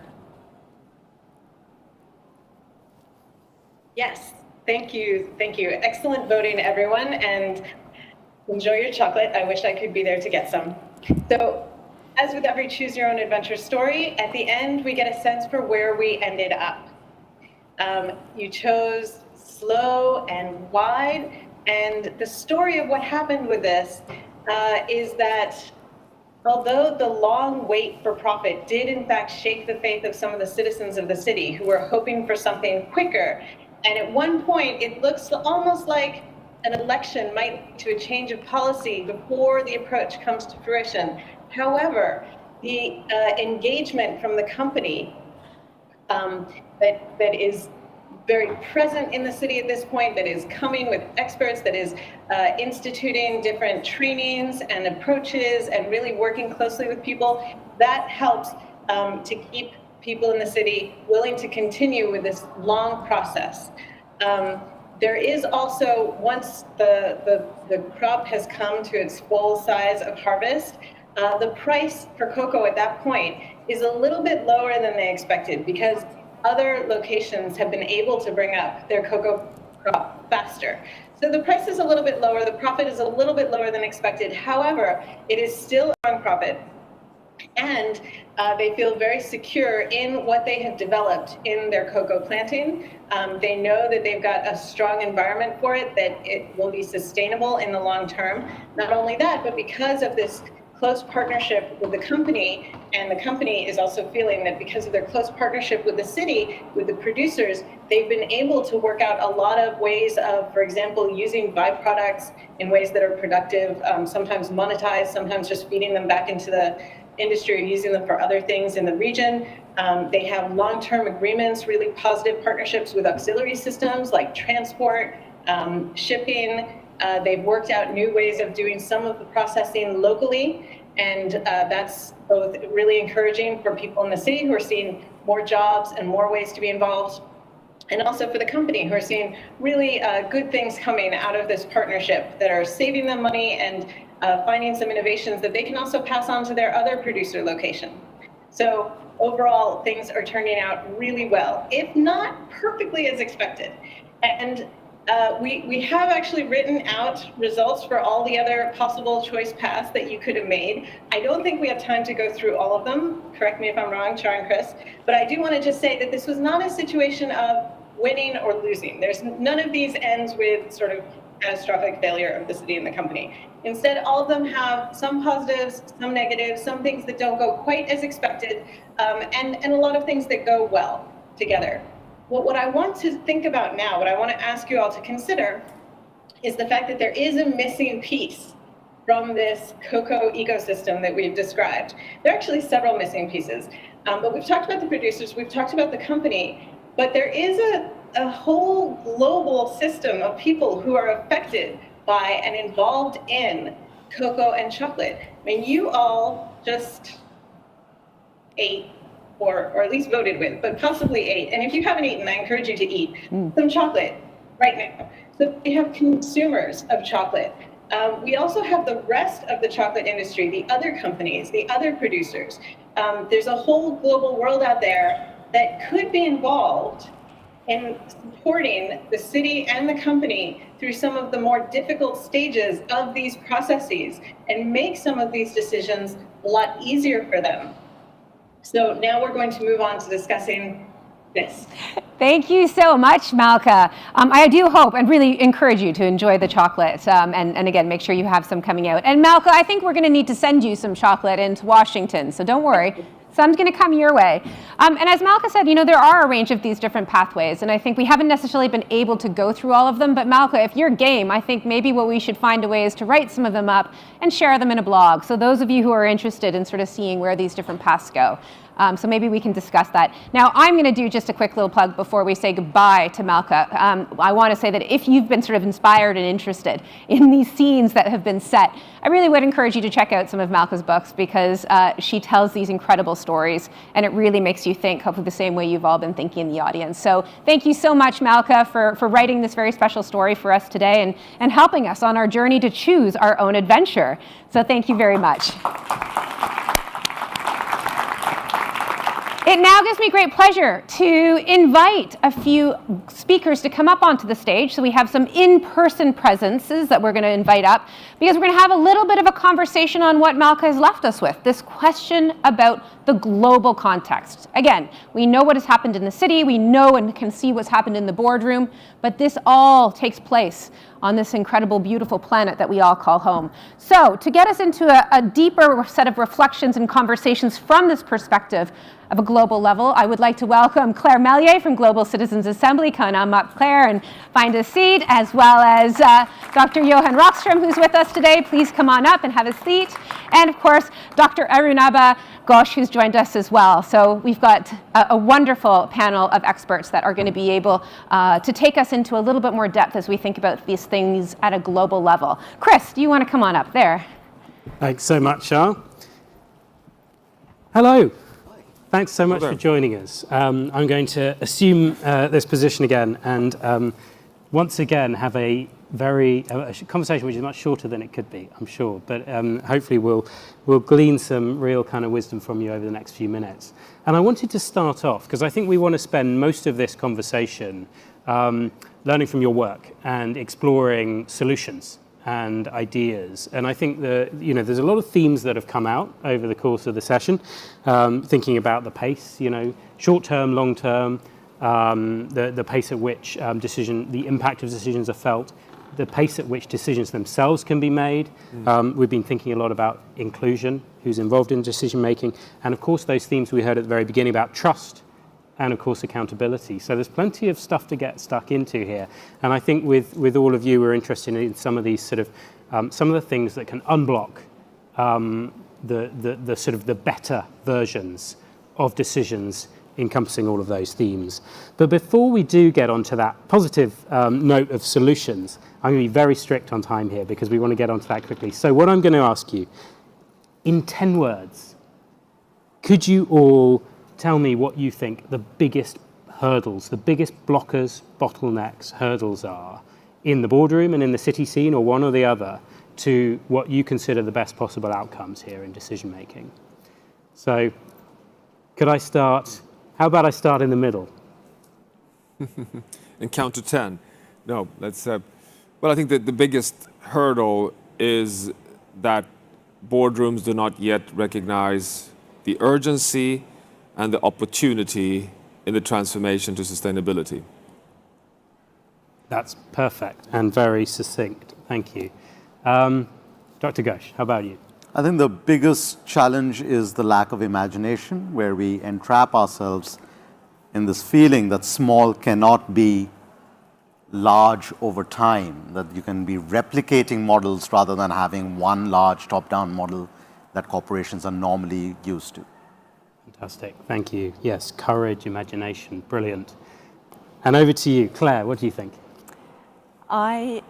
Yes, thank you. Excellent voting, everyone, and enjoy your chocolate. I wish I could be there to get some. So, as with every Choose Your Own Adventure story, at the end, we get a sense for where we ended up. You chose slow and wide, and the story of what happened with this is that although the long wait for profit did in fact shake the faith of some of the citizens of the city who were hoping for something quicker, and at one point it looks almost like an election might lead to a change of policy before the approach comes to fruition. However, the engagement from the company that is very present in the city at this point, that is coming with experts, that is instituting different trainings and approaches and really working closely with people, that helps to keep people in the city willing to continue with this long process. There is also, once the crop has come to its full size of harvest, the price for cocoa at that point is a little bit lower than they expected, because other locations have been able to bring up their cocoa crop faster. So the price is a little bit lower, the profit is a little bit lower than expected. However, it is still a strong profit. And they feel very secure in what they have developed in their cocoa planting. They know that they've got a strong environment for it, that it will be sustainable in the long term. Not only that, but because of this close partnership with the company, and the company is also feeling that because of their close partnership with the city, with the producers, they've been able to work out a lot of ways of, for example, using byproducts in ways that are productive, sometimes monetized, sometimes just feeding them back into the industry or using them for other things in the region. They have long-term agreements, really positive partnerships with auxiliary systems like transport, shipping. They've worked out new ways of doing some of the processing locally, and that's both really encouraging for people in the city who are seeing more jobs and more ways to be involved, and also for the company who are seeing really good things coming out of this partnership that are saving them money and finding some innovations that they can also pass on to their other producer location. So overall, things are turning out really well, if not perfectly as expected. And We have actually written out results for all the other possible choice paths that you could have made. I don't think we have time to go through all of them. Correct me if I'm wrong, Char and Chris. But I do want to just say that this was not a situation of winning or losing. There's none of these ends with sort of catastrophic failure of the city and the company. Instead, all of them have some positives, some negatives, some things that don't go quite as expected, and a lot of things that go well together. What I want to think about now, what I want to ask you all to consider, is the fact that there is a missing piece from this cocoa ecosystem that we've described. There are actually several missing pieces, but we've talked about the producers, we've talked about the company, but there is a whole global system of people who are affected by and involved in cocoa and chocolate. I mean, you all just ate, or at least voted with, but possibly ate. And if you haven't eaten, I encourage you to eat some chocolate right now. So we have consumers of chocolate. We also have the rest of the chocolate industry, the other companies, the other producers. There's a whole global world out there that could be involved in supporting the city and the company through some of the more difficult stages of these processes and make some of these decisions a lot easier for them. So now we're going to move on to discussing this. Thank you so much, Malka. I do hope and really encourage you to enjoy the chocolate. And again, make sure you have some coming out. And Malka, I think we're going to need to send you some chocolate into Washington. So don't worry. Some's going to come your way. And as Malka said, you know, there are a range of these different pathways. And I think we haven't necessarily been able to go through all of them. But Malka, if you're game, I think maybe what we should find a way is to write some of them up and share them in a blog. So those of you who are interested in sort of seeing where these different paths go. So maybe we can discuss that. Now, I'm going to do just a quick little plug before we say goodbye to Malka. I want to say that if you've been sort of inspired and interested in these scenes that have been set, I really would encourage you to check out some of Malka's books because she tells these incredible stories and it really makes you think, hopefully the same way you've all been thinking in the audience. So thank you so much, Malka, for writing this very special story for us today and helping us on our journey to choose our own adventure. So thank you very much. It now gives me great pleasure to invite a few speakers to come up onto the stage. So we have some in-person presences that we're going to invite up because we're going to have a little bit of a conversation on what Malka has left us with, this question about the global context. Again, we know what has happened in the city, we know and can see what's happened in the boardroom, but this all takes place on this incredible, beautiful planet that we all call home. So to get us into a deeper set of reflections and conversations from this perspective of a global level, I would like to welcome Claire Mellier from Global Citizens Assembly. Come on up, Claire, and find a seat, as well as Dr. Johan Rockström, who's with us today. Please come on up and have a seat. And of course, Dr. Arunabha Ghosh, who's joined us as well. So we've got a wonderful panel of experts that are going to be able to take us into a little bit more depth as we think about these things at a global level. Chris, do you want to come on up there? Thanks so much, Shah. Hello. Thanks so much for joining us. I'm going to assume this position again and once again have a conversation which is much shorter than it could be, I'm sure, but hopefully we'll glean some real kind of wisdom from you over the next few minutes. And I wanted to start off because I think we want to spend most of this conversation learning from your work and exploring solutions and ideas. And I think there's a lot of themes that have come out over the course of the session, thinking about the pace, short-term, long-term, the pace at which the impact of decisions are felt, the pace at which decisions themselves can be made. We've been thinking a lot about inclusion, who's involved in decision-making, and of course those themes we heard at the very beginning about trust, and of course accountability. So there's plenty of stuff to get stuck into here. And I think with all of you, we're interested in some of these sort of, some of the things that can unblock the sort of the better versions of decisions encompassing all of those themes. But before we do get onto that positive note of solutions, I'm going to be very strict on time here because we want to get onto that quickly. So what I'm going to ask you, in 10 words, could you all tell me what you think the biggest hurdles, the biggest blockers, bottlenecks, hurdles are in the boardroom and in the city scene, or one or the other, to what you consider the best possible outcomes here in decision making? So could I start, how about I start in the middle? And count to 10. No, that's, well, I think that the biggest hurdle is that boardrooms do not yet recognize the urgency and the opportunity in the transformation to sustainability. That's perfect and very succinct. Thank you. Dr. Ghosh, how about you? I think the biggest challenge is the lack of imagination, where we entrap ourselves in this feeling that small cannot be large over time, that you can be replicating models rather than having one large top-down model that corporations are normally used to. Fantastic. Thank you. Yes, courage, imagination, brilliant. And over to you, Claire, what do you think? I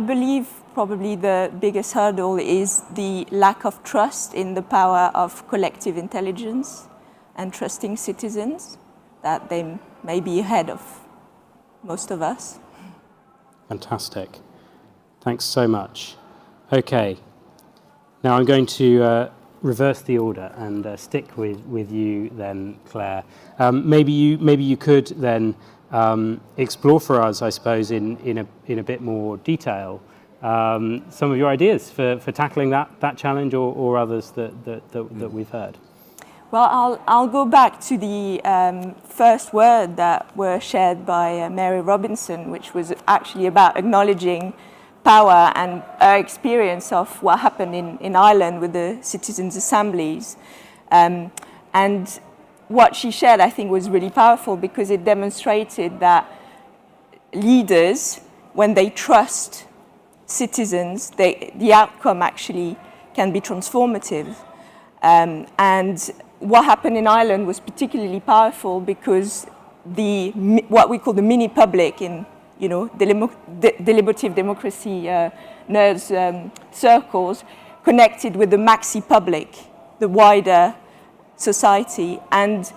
believe probably the biggest hurdle is the lack of trust in the power of collective intelligence and trusting citizens that they may be ahead of most of us. Fantastic. Thanks so much. Okay. Now I'm going to reverse the order and stick with you then, Claire. Maybe you could then explore for us, I suppose, in a bit more detail, some of your ideas for tackling that challenge or others that we've heard. Well, I'll go back to the first word that were shared by Mary Robinson, which was actually about acknowledging power and our experience of what happened in Ireland with the citizens' assemblies. And what she shared, I think, was really powerful because it demonstrated that leaders, when they trust citizens, the outcome actually can be transformative. And what happened in Ireland was particularly powerful because what we call the mini public in deliberative democracy nerds circles connected with the maxi public, the wider society. And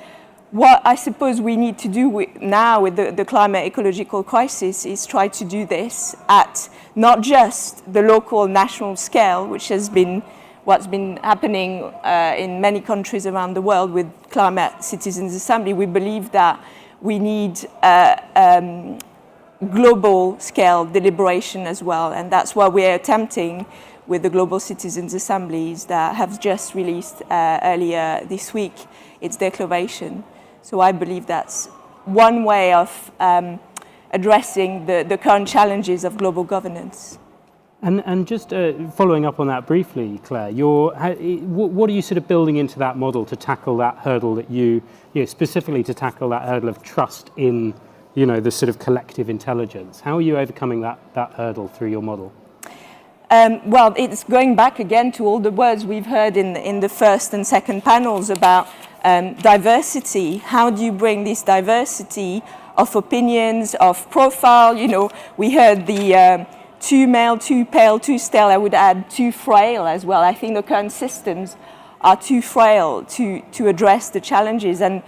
what I suppose we need to do now with the climate ecological crisis is try to do this at not just the local national scale, which has been what's been happening in many countries around the world with climate citizens assembly. We believe that we need global scale deliberation as well, and that's what we're attempting with the Global Citizens Assemblies that have just released earlier this week its declaration. So I believe that's one way of addressing the current challenges of global governance. And just following up on that briefly, Claire, what are you sort of building into that model to tackle that hurdle that specifically to tackle that hurdle of trust in the sort of collective intelligence? How are you overcoming that hurdle through your model? Well, it's going back again to all the words we've heard in the first and second panels about diversity. How do you bring this diversity of opinions, of profile? We heard the too male, too pale, too stale. I would add too frail as well. I think the current systems are too frail to address the challenges. And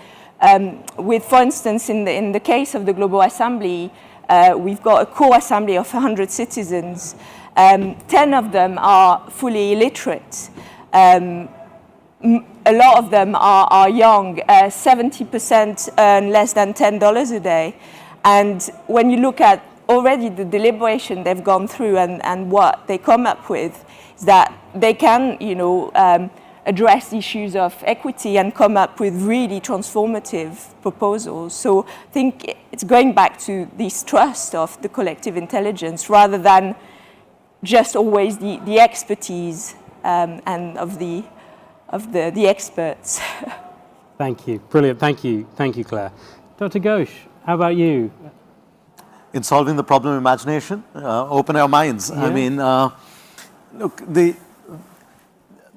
with, for instance, in the case of the Global Assembly, we've got a core assembly of 100 citizens. 10 of them are fully illiterate. A lot of them are young. 70% earn less than $10 a day. And when you look at already the deliberation they've gone through and what they come up with, is that they can, address issues of equity and come up with really transformative proposals. So I think it's going back to this trust of the collective intelligence rather than just always the expertise and of the experts. Thank you. Brilliant. Thank you, Claire. Dr. Ghosh, how about you? In solving the problem, imagination, open our minds. Yeah. I mean, look,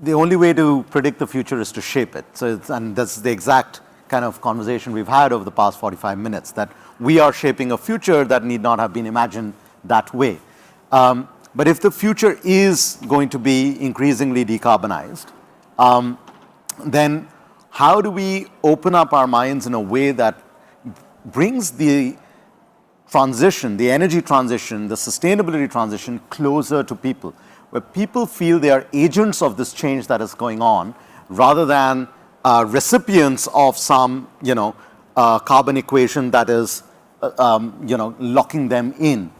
the only way to predict the future is to shape it. And that's the exact kind of conversation we've had over the past 45 minutes, that we are shaping a future that need not have been imagined that way. But if the future is going to be increasingly decarbonized, then how do we open up our minds in a way that brings the transition, the energy transition, the sustainability transition closer to people, where people feel they are agents of this change that is going on rather than recipients of some, carbon equation that is locking them in.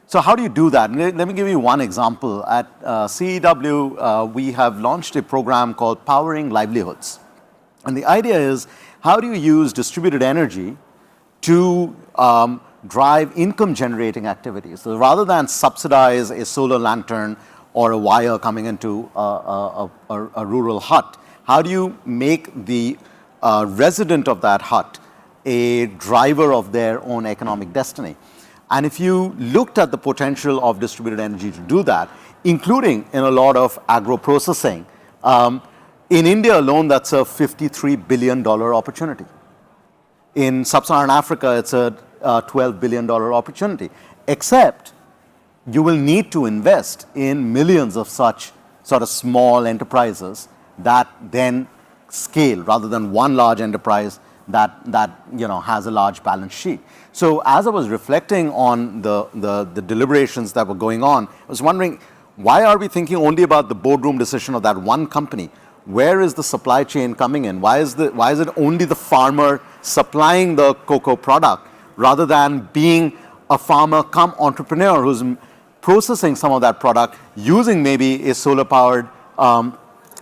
So how do you do that? Let me give you one example. At CEW, we have launched a program called Powering Livelihoods. And the idea is, how do you use distributed energy to drive income-generating activities? So rather than subsidize a solar lantern or a wire coming into a rural hut, how do you make the resident of that hut a driver of their own economic destiny? And if you looked at the potential of distributed energy to do that, including in a lot of agro-processing, in India alone, that's a $53 billion opportunity. In sub-Saharan Africa, it's a $12 billion opportunity, except you will need to invest in millions of such sort of small enterprises that then scale rather than one large enterprise that has a large balance sheet. So as I was reflecting on the deliberations that were going on, I was wondering, why are we thinking only about the boardroom decision of that one company? Where is the supply chain coming in? Why is it only the farmer supplying the cocoa product rather than being a farmer come entrepreneur who's processing some of that product using maybe a solar-powered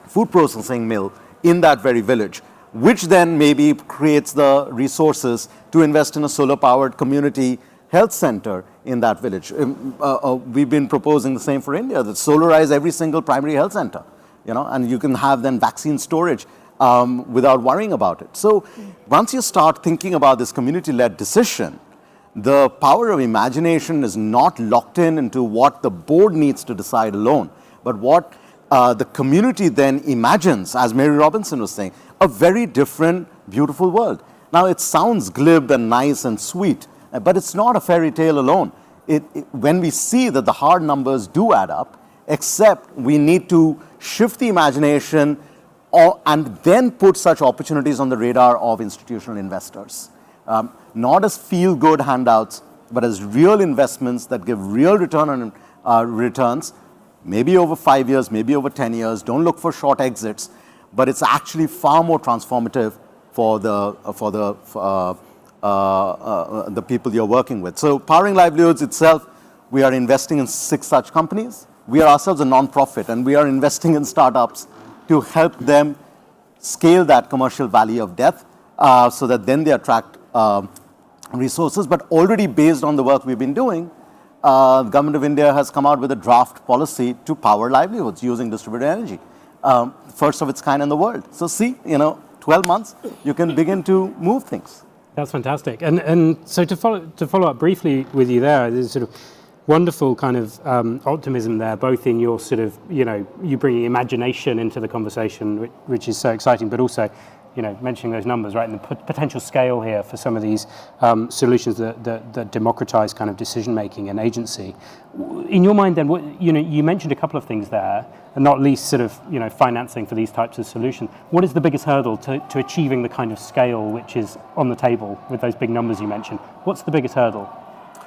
food processing mill in that very village, which then maybe creates the resources to invest in a solar-powered community health center in that village. We've been proposing the same for India, that solarize every single primary health center, and you can have then vaccine storage without worrying about it. So once you start thinking about this community-led decision, the power of imagination is not locked into what the board needs to decide alone, but what the community then imagines, as Mary Robinson was saying, a very different, beautiful world. Now, it sounds glib and nice and sweet, but it's not a fairy tale alone. When we see that the hard numbers do add up, except we need to shift the imagination and then put such opportunities on the radar of institutional investors. Not as feel-good handouts, but as real investments that give real returns, maybe over 5 years, maybe over 10 years. Don't look for short exits, but it's actually far more transformative for the people you're working with. So Powering Livelihoods itself, we are investing in 6 such companies. We are ourselves a non-profit, and we are investing in startups to help them scale that commercial valley of death so that then they attract resources. But already based on the work we've been doing, the Government of India has come out with a draft policy to power livelihoods using distributed energy. First of its kind in the world. So see, 12 months, you can begin to move things. That's fantastic. And so to follow up briefly with you there, there's sort of wonderful kind of optimism there, both in your sort of, you bringing imagination into the conversation, which is so exciting, but also, mentioning those numbers, right, and the potential scale here for some of these solutions that democratize kind of decision-making and agency. In your mind then, you mentioned a couple of things there, and not least sort of, financing for these types of solutions. What is the biggest hurdle to achieving the kind of scale which is on the table with those big numbers you mentioned? What's the biggest hurdle?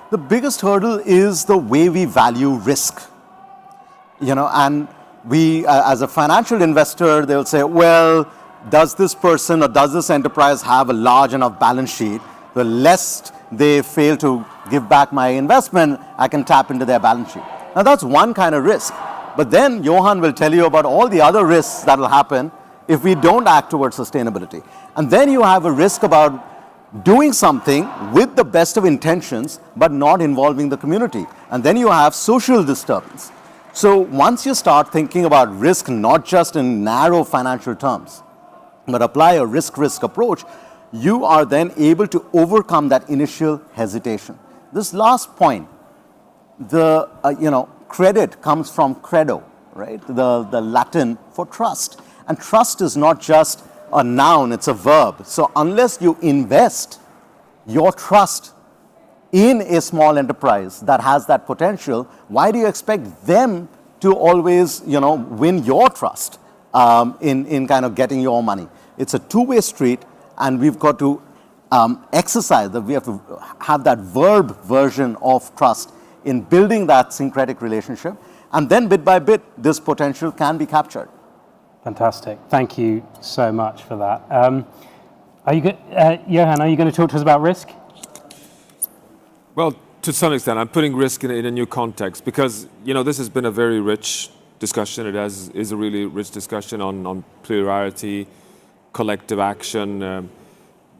The biggest hurdle is the way we value risk. And we, as a financial investor, they'll say, well, does this person or does this enterprise have a large enough balance sheet? The lest they fail to give back my investment, I can tap into their balance sheet. Now that's one kind of risk. But then Johan will tell you about all the other risks that will happen if we don't act towards sustainability. And then you have a risk about doing something with the best of intentions, but not involving the community. And then you have social disturbance. So once you start thinking about risk, not just in narrow financial terms, but apply a risk-risk approach, you are then able to overcome that initial hesitation. This last point, the credit comes from credo, right? The Latin for trust. And trust is not just a noun, it's a verb. So unless you invest your trust in a small enterprise that has that potential, why do you expect them to always, win your trust in kind of getting your money? It's a two-way street, and we've got to exercise that. We have to have that verb version of trust in building that syncretic relationship, and then bit by bit, this potential can be captured. Fantastic. Thank you so much for that. Johan, are you going to talk to us about risk? Well, to some extent, I'm putting risk in a new context because, this has been a very rich discussion. It is a really rich discussion on plurality, collective action,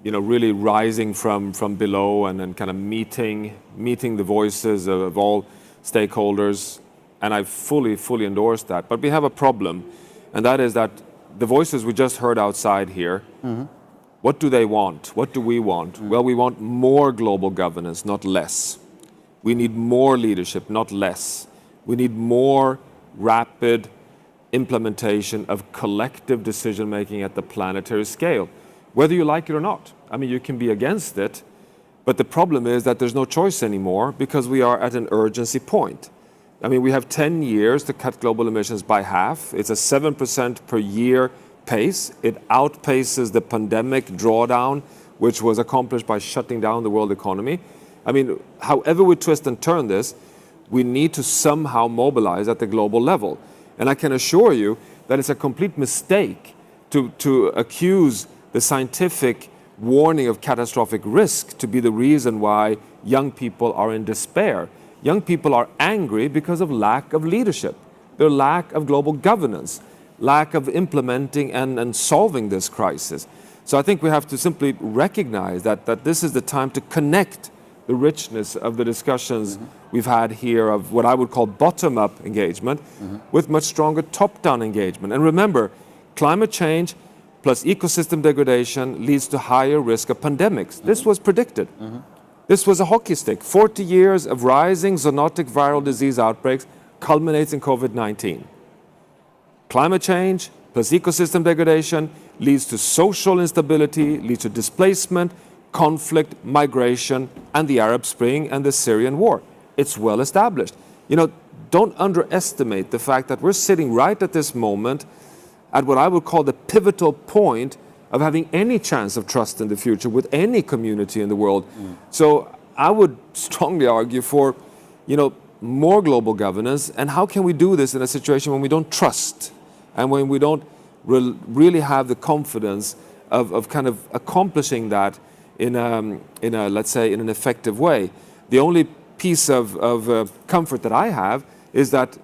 really rising from below and then kind of meeting the voices of all stakeholders. And I fully endorse that. But we have a problem, and that is that the voices we just heard outside here, what do they want? What do we want? Well, we want more global governance, not less. We need more leadership, not less. We need more rapid implementation of collective decision-making at the planetary scale, whether you like it or not. I mean, you can be against it, but the problem is that there's no choice anymore because we are at an urgency point. I mean, we have 10 years to cut global emissions by half. It's a 7% per year pace. It outpaces the pandemic drawdown, which was accomplished by shutting down the world economy. I mean, however we twist and turn this, we need to somehow mobilize at the global level. And I can assure you that it's a complete mistake to accuse the scientific warning of catastrophic risk to be the reason why young people are in despair. Young people are angry because of lack of leadership, their lack of global governance, lack of implementing and solving this crisis. So I think we have to simply recognize that this is the time to connect the richness of the discussions we've had here of what I would call bottom-up engagement with much stronger top-down engagement. And remember, climate change plus ecosystem degradation leads to higher risk of pandemics. This was predicted. This was a hockey stick. 40 years of rising zoonotic viral disease outbreaks culminates in COVID-19. Climate change plus ecosystem degradation leads to social instability, leads to displacement, conflict, migration, and the Arab Spring and the Syrian war. It's well established. Don't underestimate the fact that we're sitting right at this moment at what I would call the pivotal point of having any chance of trust in the future with any community in the world. So I would strongly argue for, more global governance. And how can we do this in a situation when we don't trust and when we don't really have the confidence of kind of accomplishing that in a let's say, in an effective way? The only piece of comfort that I have is that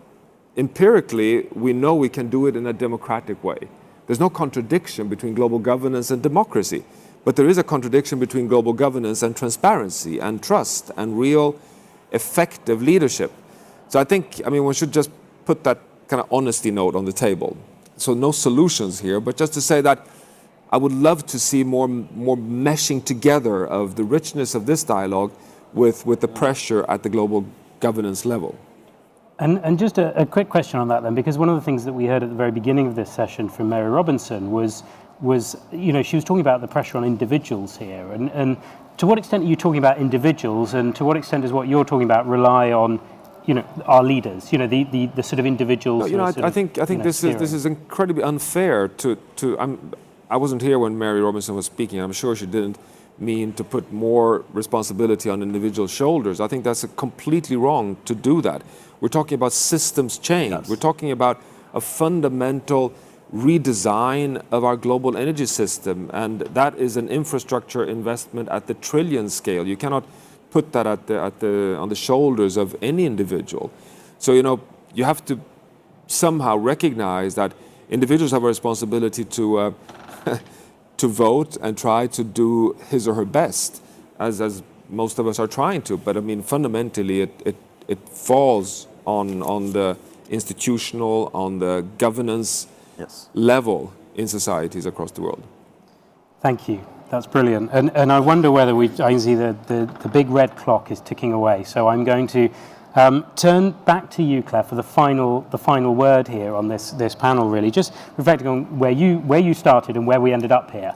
empirically we know we can do it in a democratic way. There's no contradiction between global governance and democracy, but there is a contradiction between global governance and transparency and trust and real effective leadership. So I think, one should just put that kind of honesty note on the table. So no solutions here, but just to say that I would love to see more meshing together of the richness of this dialogue with the pressure at the global governance level. And just a quick question on that then, because one of the things that we heard at the very beginning of this session from Mary Robinson was she was talking about the pressure on individuals here. And to what extent are you talking about individuals, and to what extent does what you're talking about rely on, our leaders, the sort of individuals? I think this is incredibly unfair I wasn't here when Mary Robinson was speaking. I'm sure she didn't mean to put more responsibility on individual shoulders. I think that's completely wrong to do that. We're talking about systems change. Yes. We're talking about a fundamental redesign of our global energy system, and that is an infrastructure investment at the trillion scale. You cannot put that on the shoulders of any individual. So you have to somehow recognize that individuals have a responsibility to vote and try to do his or her best, as most of us are trying to. But fundamentally, it falls on the institutional, on the governance level in societies across the world. Thank you. That's brilliant. And I wonder whether I can see the big red clock is ticking away. So I'm going to turn back to you, Claire, for the final word here on this panel. Really, just reflecting on where you started and where we ended up here.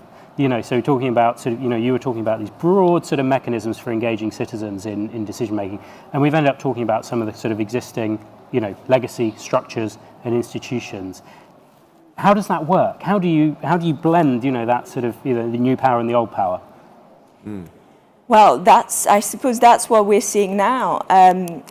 So talking about you were talking about these broad sort of mechanisms for engaging citizens in decision making, and we've ended up talking about some of the sort of existing legacy structures and institutions. How does that work? How do you blend that sort of the new power and the old power? Well, I suppose that's what we're seeing now. And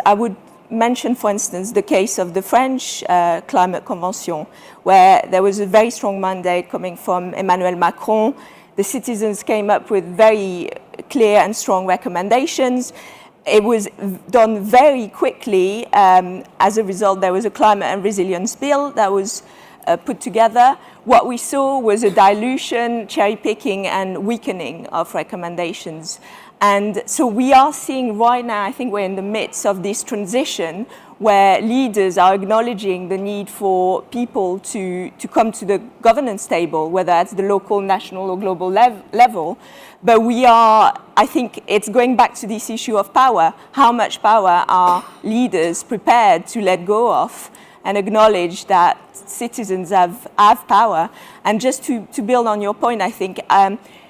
I would mention, for instance, the case of the French Climate Convention, where there was a very strong mandate coming from Emmanuel Macron. The citizens came up with very clear and strong recommendations. It was done very quickly. As a result, there was a climate and resilience bill that was put together. What we saw was a dilution, cherry picking, and weakening of recommendations. And so we are seeing right now, I think we're in the midst of this transition where leaders are acknowledging the need for people to come to the governance table, whether at the local, national, or global level. But we are, I think it's going back to this issue of power. How much power are leaders prepared to let go of and acknowledge that citizens have power? And just to build on your point, I think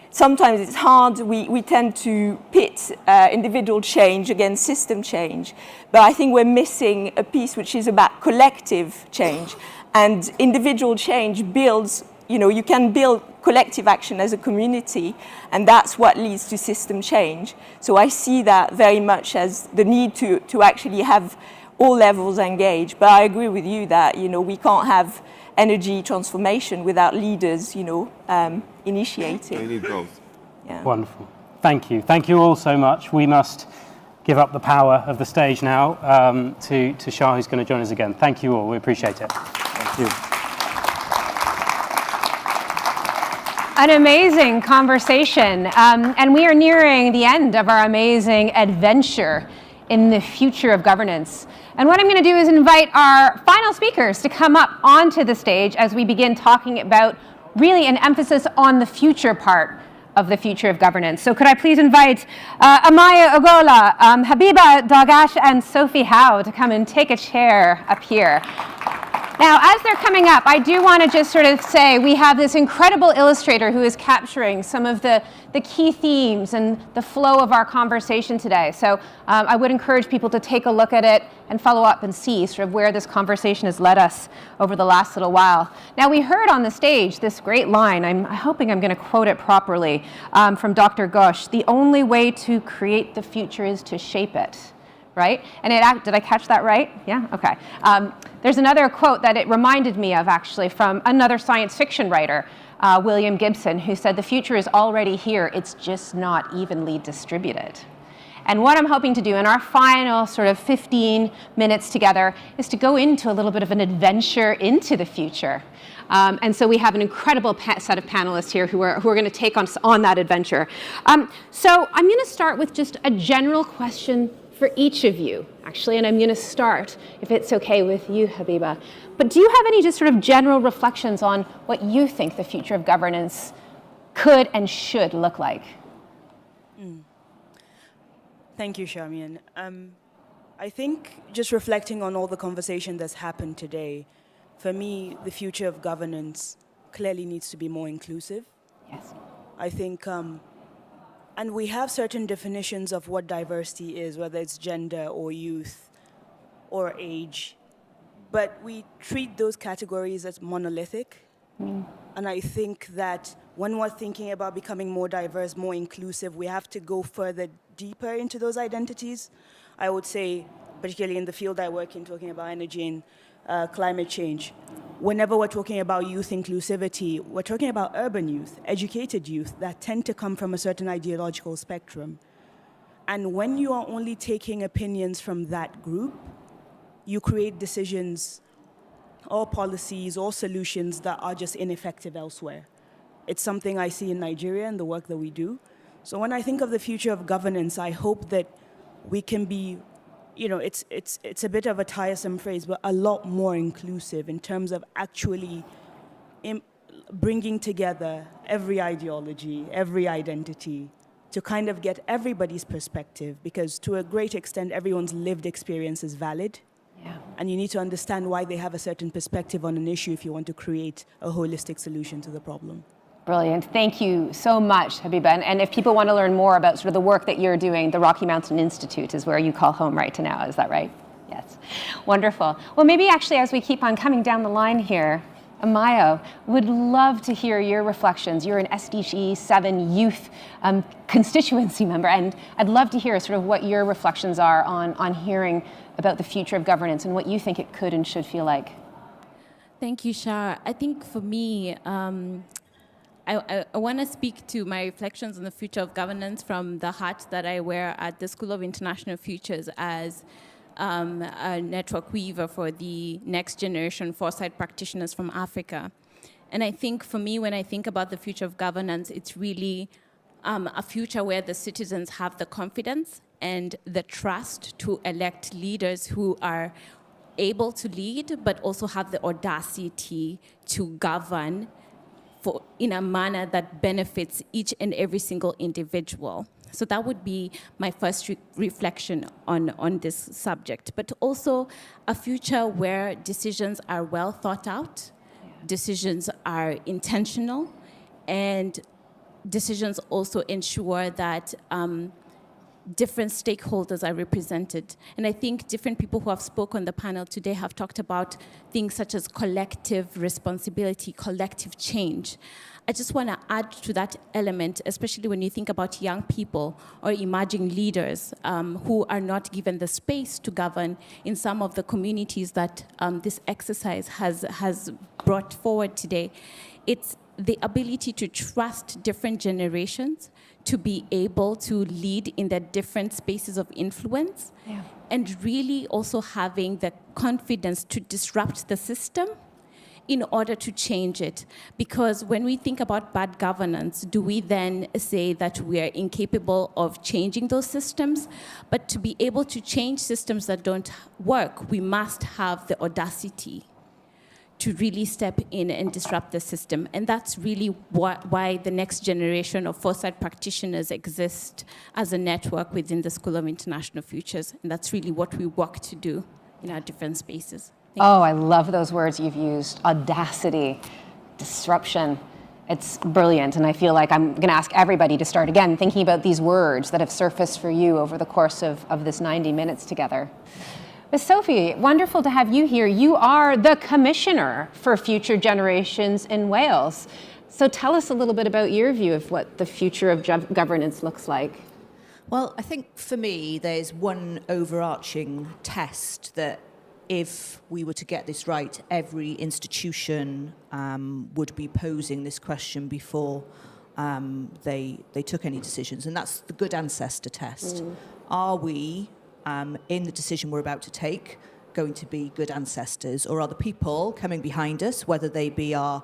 sometimes it's hard, we tend to pit individual change against system change, but I think we're missing a piece which is about collective change. And individual change builds, you can build collective action as a community, and that's what leads to system change. So I see that very much as the need to actually have all levels engaged. But I agree with you that, we can't have energy transformation without leaders, initiating. We need both. Yeah. Wonderful. Thank you. Thank you all so much. We must give up the power of the stage now to Shah, who's going to join us again. Thank you all. We appreciate it. Thank you. An amazing conversation. And we are nearing the end of our amazing adventure in the future of governance. And what I'm going to do is invite our final speakers to come up onto the stage as we begin talking about really an emphasis on the future part of the future of governance. So could I please invite Amaya Ogola, Habiba Dagash, and Sophie Howe to come and take a chair up here. Now, as they're coming up, I do want to just sort of say we have this incredible illustrator who is capturing some of the key themes and the flow of our conversation today. So I would encourage people to take a look at it and follow up and see sort of where this conversation has led us over the last little while. Now, we heard on the stage this great line, I'm hoping I'm going to quote it properly, from Dr. Ghosh: "The only way to create the future is to shape it." Right? And did I catch that right? Yeah? Okay. There's another quote that it reminded me of, actually, from another science fiction writer, William Gibson, who said, "The future is already here, it's just not evenly distributed." And what I'm hoping to do in our final sort of 15 minutes together is to go into a little bit of an adventure into the future. And so we have an incredible set of panelists here who are going to take us on that adventure. So I'm going to start with just a general question for each of you, actually, and I'm going to start, if it's okay with you, Habiba. But do you have any just sort of general reflections on what you think the future of governance could and should look like? Thank you, Charmian. I think just reflecting on all the conversation that's happened today, for me, the future of governance clearly needs to be more inclusive. Yes. I think and we have certain definitions of what diversity is, whether it's gender or youth or age, but we treat those categories as monolithic. And I think that when we're thinking about becoming more diverse, more inclusive, we have to go further deeper into those identities. I would say, particularly in the field I work in, talking about energy and climate change, whenever we're talking about youth inclusivity, we're talking about urban youth, educated youth that tend to come from a certain ideological spectrum. And when you are only taking opinions from that group, you create decisions or policies or solutions that are just ineffective elsewhere. It's something I see in Nigeria and the work that we do. So when I think of the future of governance, I hope that we can be, it's a bit of a tiresome phrase, but a lot more inclusive in terms of actually bringing together every ideology, every identity, to kind of get everybody's perspective, because to a great extent, everyone's lived experience is valid. Yeah. And you need to understand why they have a certain perspective on an issue if you want to create a holistic solution to the problem. Brilliant. Thank you so much, Habiba. And if people want to learn more about sort of the work that you're doing, the Rocky Mountain Institute is where you call home right now. Is that right? Yes. Wonderful. Well, maybe actually as we keep on coming down the line here, Amaya, would love to hear your reflections. You're an SDG 7 youth constituency member, and I'd love to hear sort of what your reflections are on hearing about the future of governance and what you think it could and should feel like. Thank you, Shah. I think for me, I want to speak to my reflections on the future of governance from the hat that I wear at the School of International Futures as a network weaver for the next generation foresight practitioners from Africa. And I think for me, when I think about the future of governance, it's really a future where the citizens have the confidence and the trust to elect leaders who are able to lead, but also have the audacity to govern in a manner that benefits each and every single individual. So that would be my first reflection on this subject. But also a future where decisions are well thought out, decisions are intentional, and decisions also ensure that different stakeholders are represented. And I think different people who have spoken on the panel today have talked about things such as collective responsibility, collective change. I just want to add to that element, especially when you think about young people or emerging leaders who are not given the space to govern in some of the communities that this exercise has brought forward today. It's the ability to trust different generations to be able to lead in their different spaces of influence, and really also having the confidence to disrupt the system in order to change it. Because when we think about bad governance, do we then say that we are incapable of changing those systems? But to be able to change systems that don't work, we must have the audacity to really step in and disrupt the system. And that's really why the next generation of foresight practitioners exist as a network within the School of International Futures. And that's really what we work to do in our different spaces. Oh, I love those words you've used. Audacity, disruption. It's brilliant. And I feel like I'm going to ask everybody to start again thinking about these words that have surfaced for you over the course of this 90 minutes together. Ms. Sophie, wonderful to have you here. You are the Commissioner for Future Generations in Wales. So tell us a little bit about your view of what the future of governance looks like. Well, I think for me, there's one overarching test that if we were to get this right, every institution would be posing this question before they took any decisions, and that's the good ancestor test. Are we, in the decision we're about to take, going to be good ancestors, or are the people coming behind us, whether they be our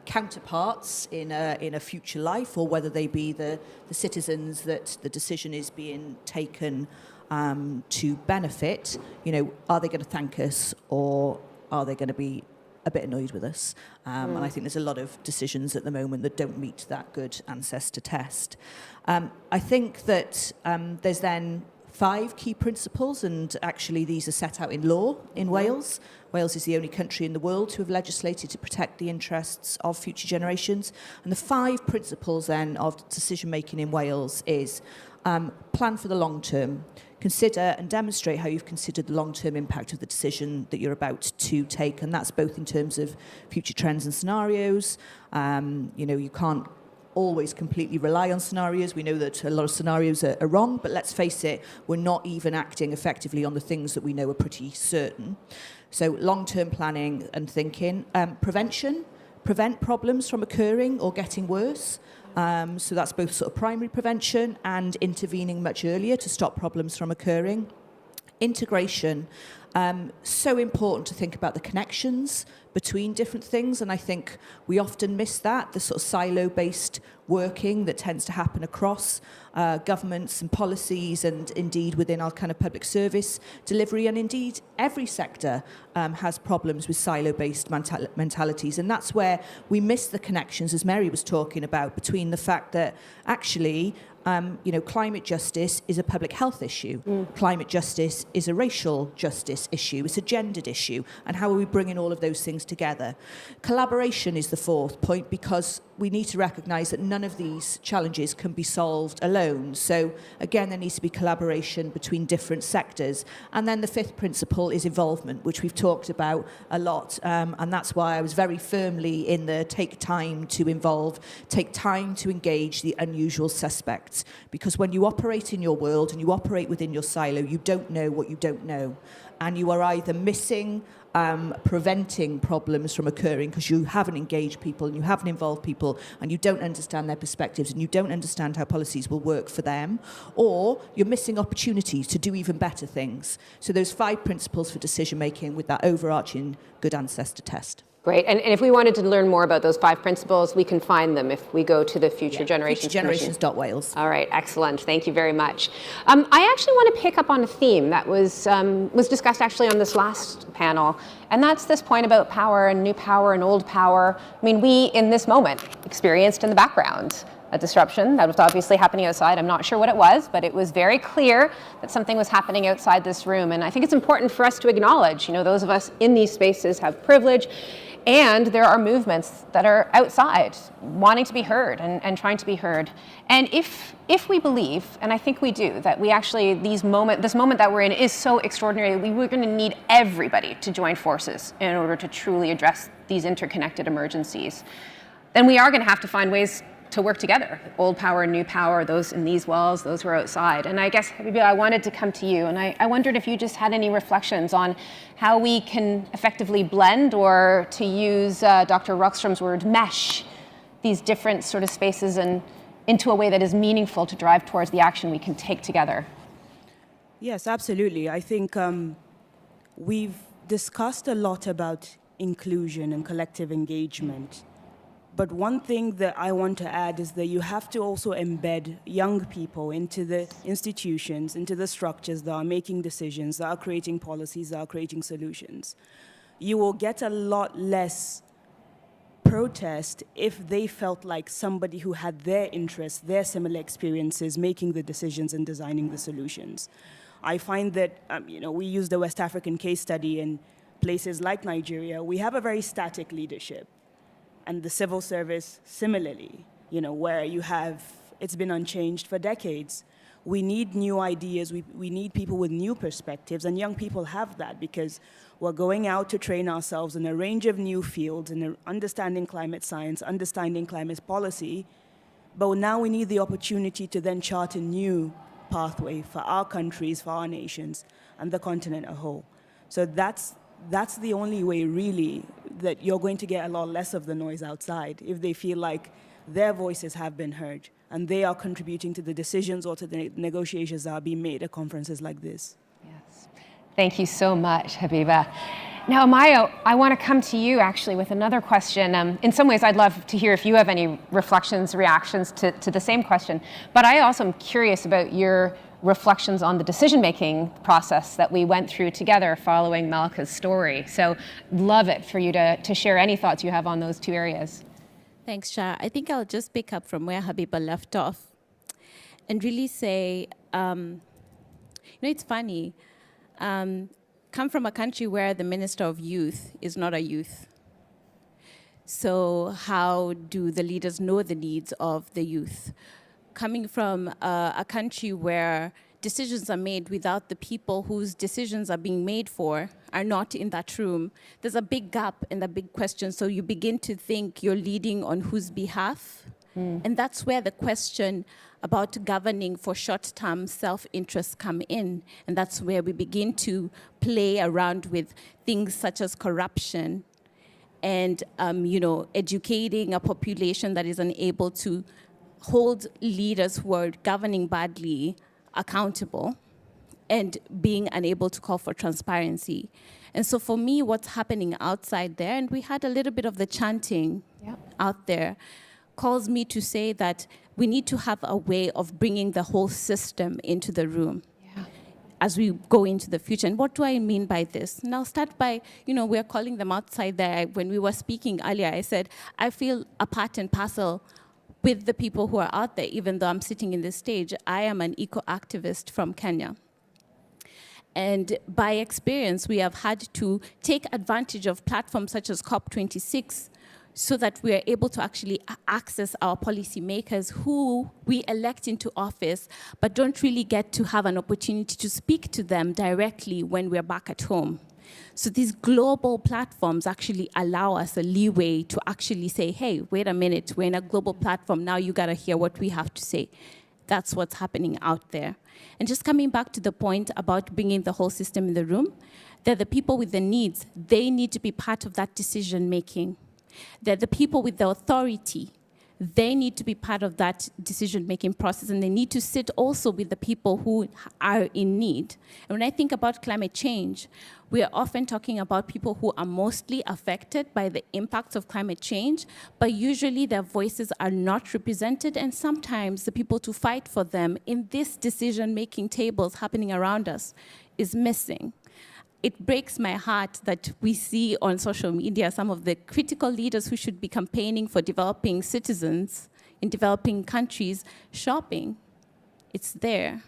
counterparts in a future life, or whether they be the citizens that the decision is being taken to benefit, are they going to thank us, or are they going to be a bit annoyed with us? And I think there's a lot of decisions at the moment that don't meet that good ancestor test. I think that there's then 5 key principles, and actually these are set out in law in Wales. Wales is the only country in the world to have legislated to protect the interests of future generations. And the 5 principles then of decision-making in Wales is plan for the long term. Consider and demonstrate how you've considered the long-term impact of the decision that you're about to take, and that's both in terms of future trends and scenarios. You can't always completely rely on scenarios. We know that a lot of scenarios are wrong, but let's face it, we're not even acting effectively on the things that we know are pretty certain. So long-term planning and thinking. Prevention, prevent problems from occurring or getting worse. So that's both sort of primary prevention and intervening much earlier to stop problems from occurring. Integration, so important to think about the connections between different things, and I think we often miss that, the sort of silo-based working that tends to happen across governments and policies, and indeed within our kind of public service delivery, and indeed every sector has problems with silo-based mentalities, and that's where we miss the connections, as Mary was talking about, between the fact that actually climate justice is a public health issue. Climate justice is a racial justice issue. It's a gendered issue. And how are we bringing all of those things together? Collaboration is the 4th point, because we need to recognise that none of these challenges can be solved alone. So again, there needs to be collaboration between different sectors. And then the 5th principle is involvement, which we've talked about a lot. And that's why I was very firmly in the take time to involve, take time to engage the unusual suspects. Because when you operate in your world and you operate within your silo, you don't know what you don't know. And you are either missing preventing problems from occurring because you haven't engaged people and you haven't involved people and you don't understand their perspectives and you don't understand how policies will work for them, or you're missing opportunities to do even better things. So those 5 principles for decision making with that overarching good ancestor test. Great. And if we wanted to learn more about those 5 principles, we can find them if we go to the Future Generations Commission. FutureGenerations.Wales. All right, excellent. Thank you very much. I actually want to pick up on a theme that was discussed actually on this last panel, and that's this point about power and new power and old power. I mean, we, in this moment, experienced in the background a disruption that was obviously happening outside. I'm not sure what it was, but it was very clear that something was happening outside this room. And I think it's important for us to acknowledge, those of us in these spaces have privilege, and there are movements that are outside wanting to be heard and trying to be heard. And if we believe, and I think we do, that we actually, this moment that we're in is so extraordinary, we're going to need everybody to join forces in order to truly address these interconnected emergencies, then we are going to have to find ways to work together, old power, new power, those in these walls, those who are outside. And I guess, Habiba, I wanted to come to you, and I wondered if you just had any reflections on how we can effectively blend, or to use Dr. Rockstrom's word, mesh these different sort of spaces and into a way that is meaningful to drive towards the action we can take together. Yes, absolutely. I think we've discussed a lot about inclusion and collective engagement. But one thing that I want to add is that you have to also embed young people into the institutions, into the structures that are making decisions, that are creating policies, that are creating solutions. You will get a lot less protest if they felt like somebody who had their interests, their similar experiences, making the decisions and designing the solutions. I find that, we use the West African case study in places like Nigeria. We have a very static leadership. And the civil service, similarly, where it's been unchanged for decades. We need new ideas, we need people with new perspectives, and young people have that because we're going out to train ourselves in a range of new fields, in understanding climate science, understanding climate policy, but now we need the opportunity to then chart a new pathway for our countries, for our nations, and the continent as a whole. So that's the only way, really, that you're going to get a lot less of the noise outside if they feel like their voices have been heard and they are contributing to the decisions or to the negotiations that are being made at conferences like this. Yes. Thank you so much, Habiba. Now, Mayo, I want to come to you actually with another question. In some ways, I'd love to hear if you have any reflections, reactions to the same question. But I also am curious about your reflections on the decision-making process that we went through together following Malka's story. So love it for you to share any thoughts you have on those 2 areas. Thanks, Shah. I think I'll just pick up from where Habiba left off and really say, it's funny. Come from a country where the Minister of Youth is not a youth. So how do the leaders know the needs of the youth? Coming from a country where decisions are made without the people whose decisions are being made for are not in that room, there's a big gap and a big question. So you begin to think you're leading on whose behalf? And that's where the question about governing for short-term self-interest come in. And that's where we begin to play around with things such as corruption and, educating a population that is unable to hold leaders who are governing badly accountable and being unable to call for transparency. And so for me, what's happening outside there, and we had a little bit of the chanting out there, calls me to say that we need to have a way of bringing the whole system into the room as we go into the future. And what do I mean by this? And I'll start by, we're calling them outside there. When we were speaking earlier, I said, I feel a part and parcel with the people who are out there, even though I'm sitting in this stage. I am an eco-activist from Kenya. And by experience, we have had to take advantage of platforms such as COP26 so that we are able to actually access our policymakers who we elect into office, but don't really get to have an opportunity to speak to them directly when we're back at home. So these global platforms actually allow us a leeway to actually say, hey, wait a minute, we're in a global platform, now you gotta hear what we have to say. that's what's happening out there. And just coming back to the point about bringing the whole system in the room, they're the people with the needs. They need to be part of that decision making. They're the people with the authority. They need to be part of that decision-making process, and they need to sit also with the people who are in need. And when I think about climate change, we are often talking about people who are mostly affected by the impacts of climate change, but usually their voices are not represented, and sometimes the people to fight for them in this decision-making tables happening around us is missing. It breaks my heart that we see on social media some of the critical leaders who should be campaigning for developing citizens in developing countries shopping. It's there,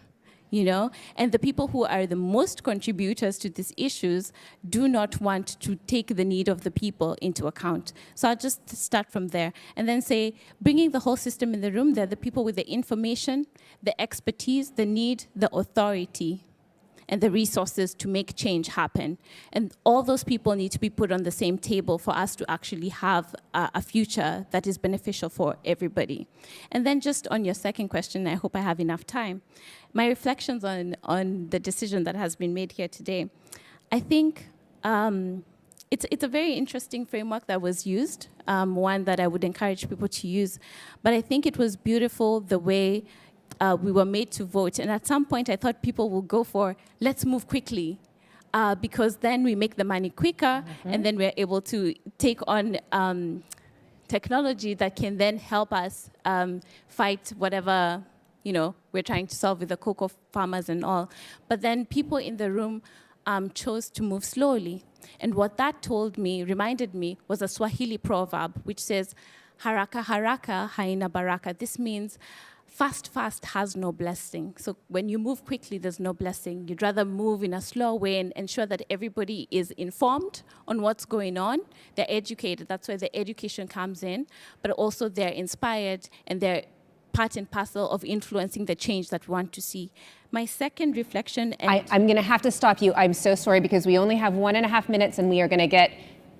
you know? And the people who are the most contributors to these issues do not want to take the need of the people into account. So I'll just start from there and then say, bringing the whole system in the room, they're the people with the information, the expertise, the need, the authority, and the resources to make change happen. And all those people need to be put on the same table for us to actually have a future that is beneficial for everybody. And then just on your second question, I hope I have enough time, my reflections on the decision that has been made here today. I think it's a very interesting framework that was used, one that I would encourage people to use. But I think it was beautiful the way we were made to vote. And at some point, I thought people would go for, let's move quickly, because then we make the money quicker, and then we're able to take on technology that can then help us fight whatever, you know, we're trying to solve with the cocoa farmers and all. But then people in the room chose to move slowly. And what that reminded me, was a Swahili proverb, which says, haraka haraka haina baraka. This means, fast has no blessing. So when you move quickly, there's no blessing. You'd rather move in a slow way and ensure that everybody is informed on what's going on. They're educated. That's where the education comes in. But also they're inspired, and they're part and parcel of influencing the change that we want to see. My second reflection... I'm going to have to stop you. I'm so sorry, because we only have 1.5 minutes, and we are going to get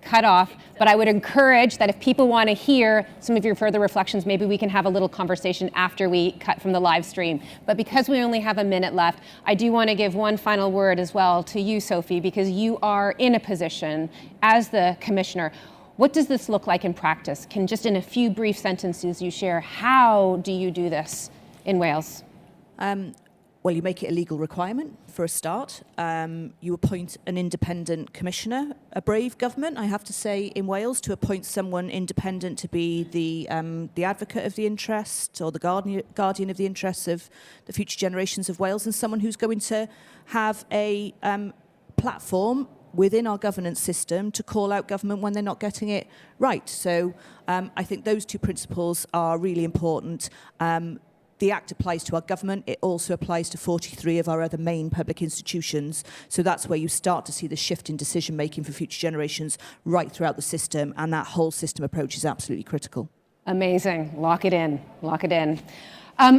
cut off, but I would encourage that if people want to hear some of your further reflections, maybe we can have a little conversation after we cut from the live stream. But because we only have a minute left, I do want to give one final word as well to you, Sophie, because you are in a position as the commissioner. What does this look like in practice? Can just in a few brief sentences you share, how do you do this in Wales? Well, you make it a legal requirement for a start. You appoint an independent commissioner, a brave government, I have to say, in Wales, to appoint someone independent to be the advocate of the interest, or the guardian of the interests of the future generations of Wales, and someone who's going to have a platform within our governance system to call out government when they're not getting it right. So I think those two principles are really important. The Act applies to our government. It also applies to 43 of our other main public institutions. So that's where you start to see the shift in decision-making for future generations right throughout the system, and that whole system approach is absolutely critical. Amazing. Lock it in. Lock it in.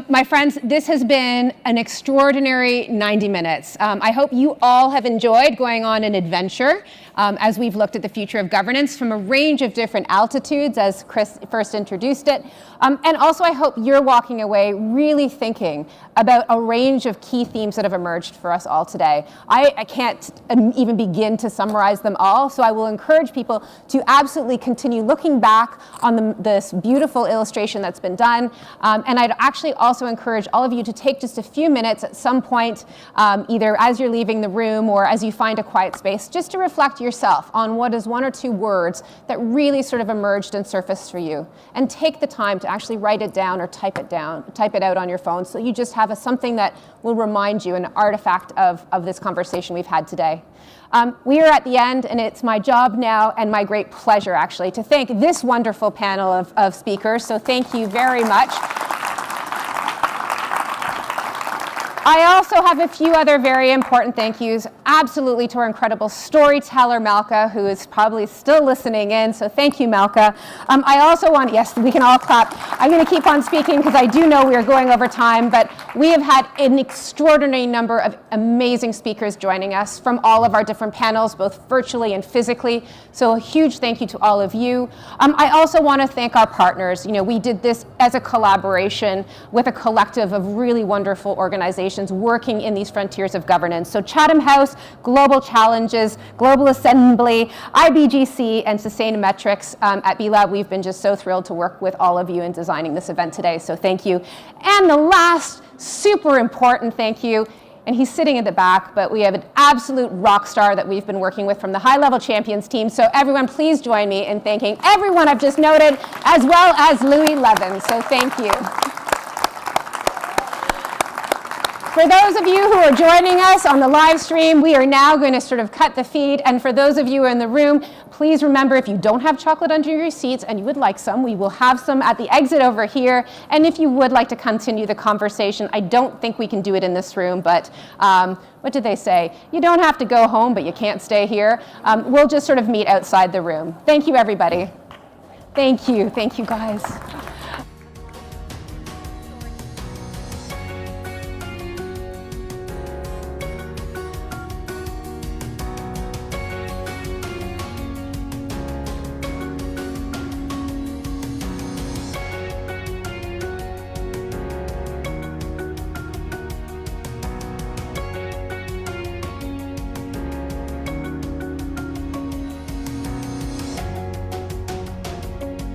My friends, this has been an extraordinary 90 minutes. I hope you all have enjoyed going on an adventure as we've looked at the future of governance from a range of different altitudes, as Chris first introduced it. And also, I hope you're walking away really thinking about a range of key themes that have emerged for us all today. I can't even begin to summarize them all, so I will encourage people to absolutely continue looking back on this beautiful illustration that's been done. And I'd actually also encourage all of you to take just a few minutes at some point, either as you're leaving the room or as you find a quiet space, just to reflect yourself on what is one or two words that really sort of emerged and surfaced for you. And take the time to actually write it down or type it out on your phone, so you just have something that will remind you, an artifact of this conversation we've had today. We are at the end, and it's my job now and my great pleasure, actually, to thank this wonderful panel of speakers. So thank you very much. I also have a few other very important thank yous, absolutely, to our incredible storyteller, Malka, who is probably still listening in, so thank you, Malka. I also want, yes, we can all clap. I'm going to keep on speaking because I do know we are going over time, but we have had an extraordinary number of amazing speakers joining us from all of our different panels, both virtually and physically, so a huge thank you to all of you. I also want to thank our partners. You know, we did this as a collaboration with a collective of really wonderful organizations working in these frontiers of governance. So Chatham House, Global Challenges, Global Assembly, IBGC, and Sustainametrics at BLab. We've been just so thrilled to work with all of you in designing this event today, so thank you. And the last super important thank you, and he's sitting in the back, but we have an absolute rock star that we've been working with from the High Level Champions team. So everyone, please join me in thanking everyone I've just noted, as well as Louis Levin. So thank you. For those of you who are joining us on the live stream, we are now going to sort of cut the feed. And for those of you in the room, please remember, if you don't have chocolate under your seats and you would like some, we will have some at the exit over here. And if you would like to continue the conversation, I don't think we can do it in this room, but what did they say? You don't have to go home, but you can't stay here. We'll just sort of meet outside the room. Thank you, everybody. Thank you guys.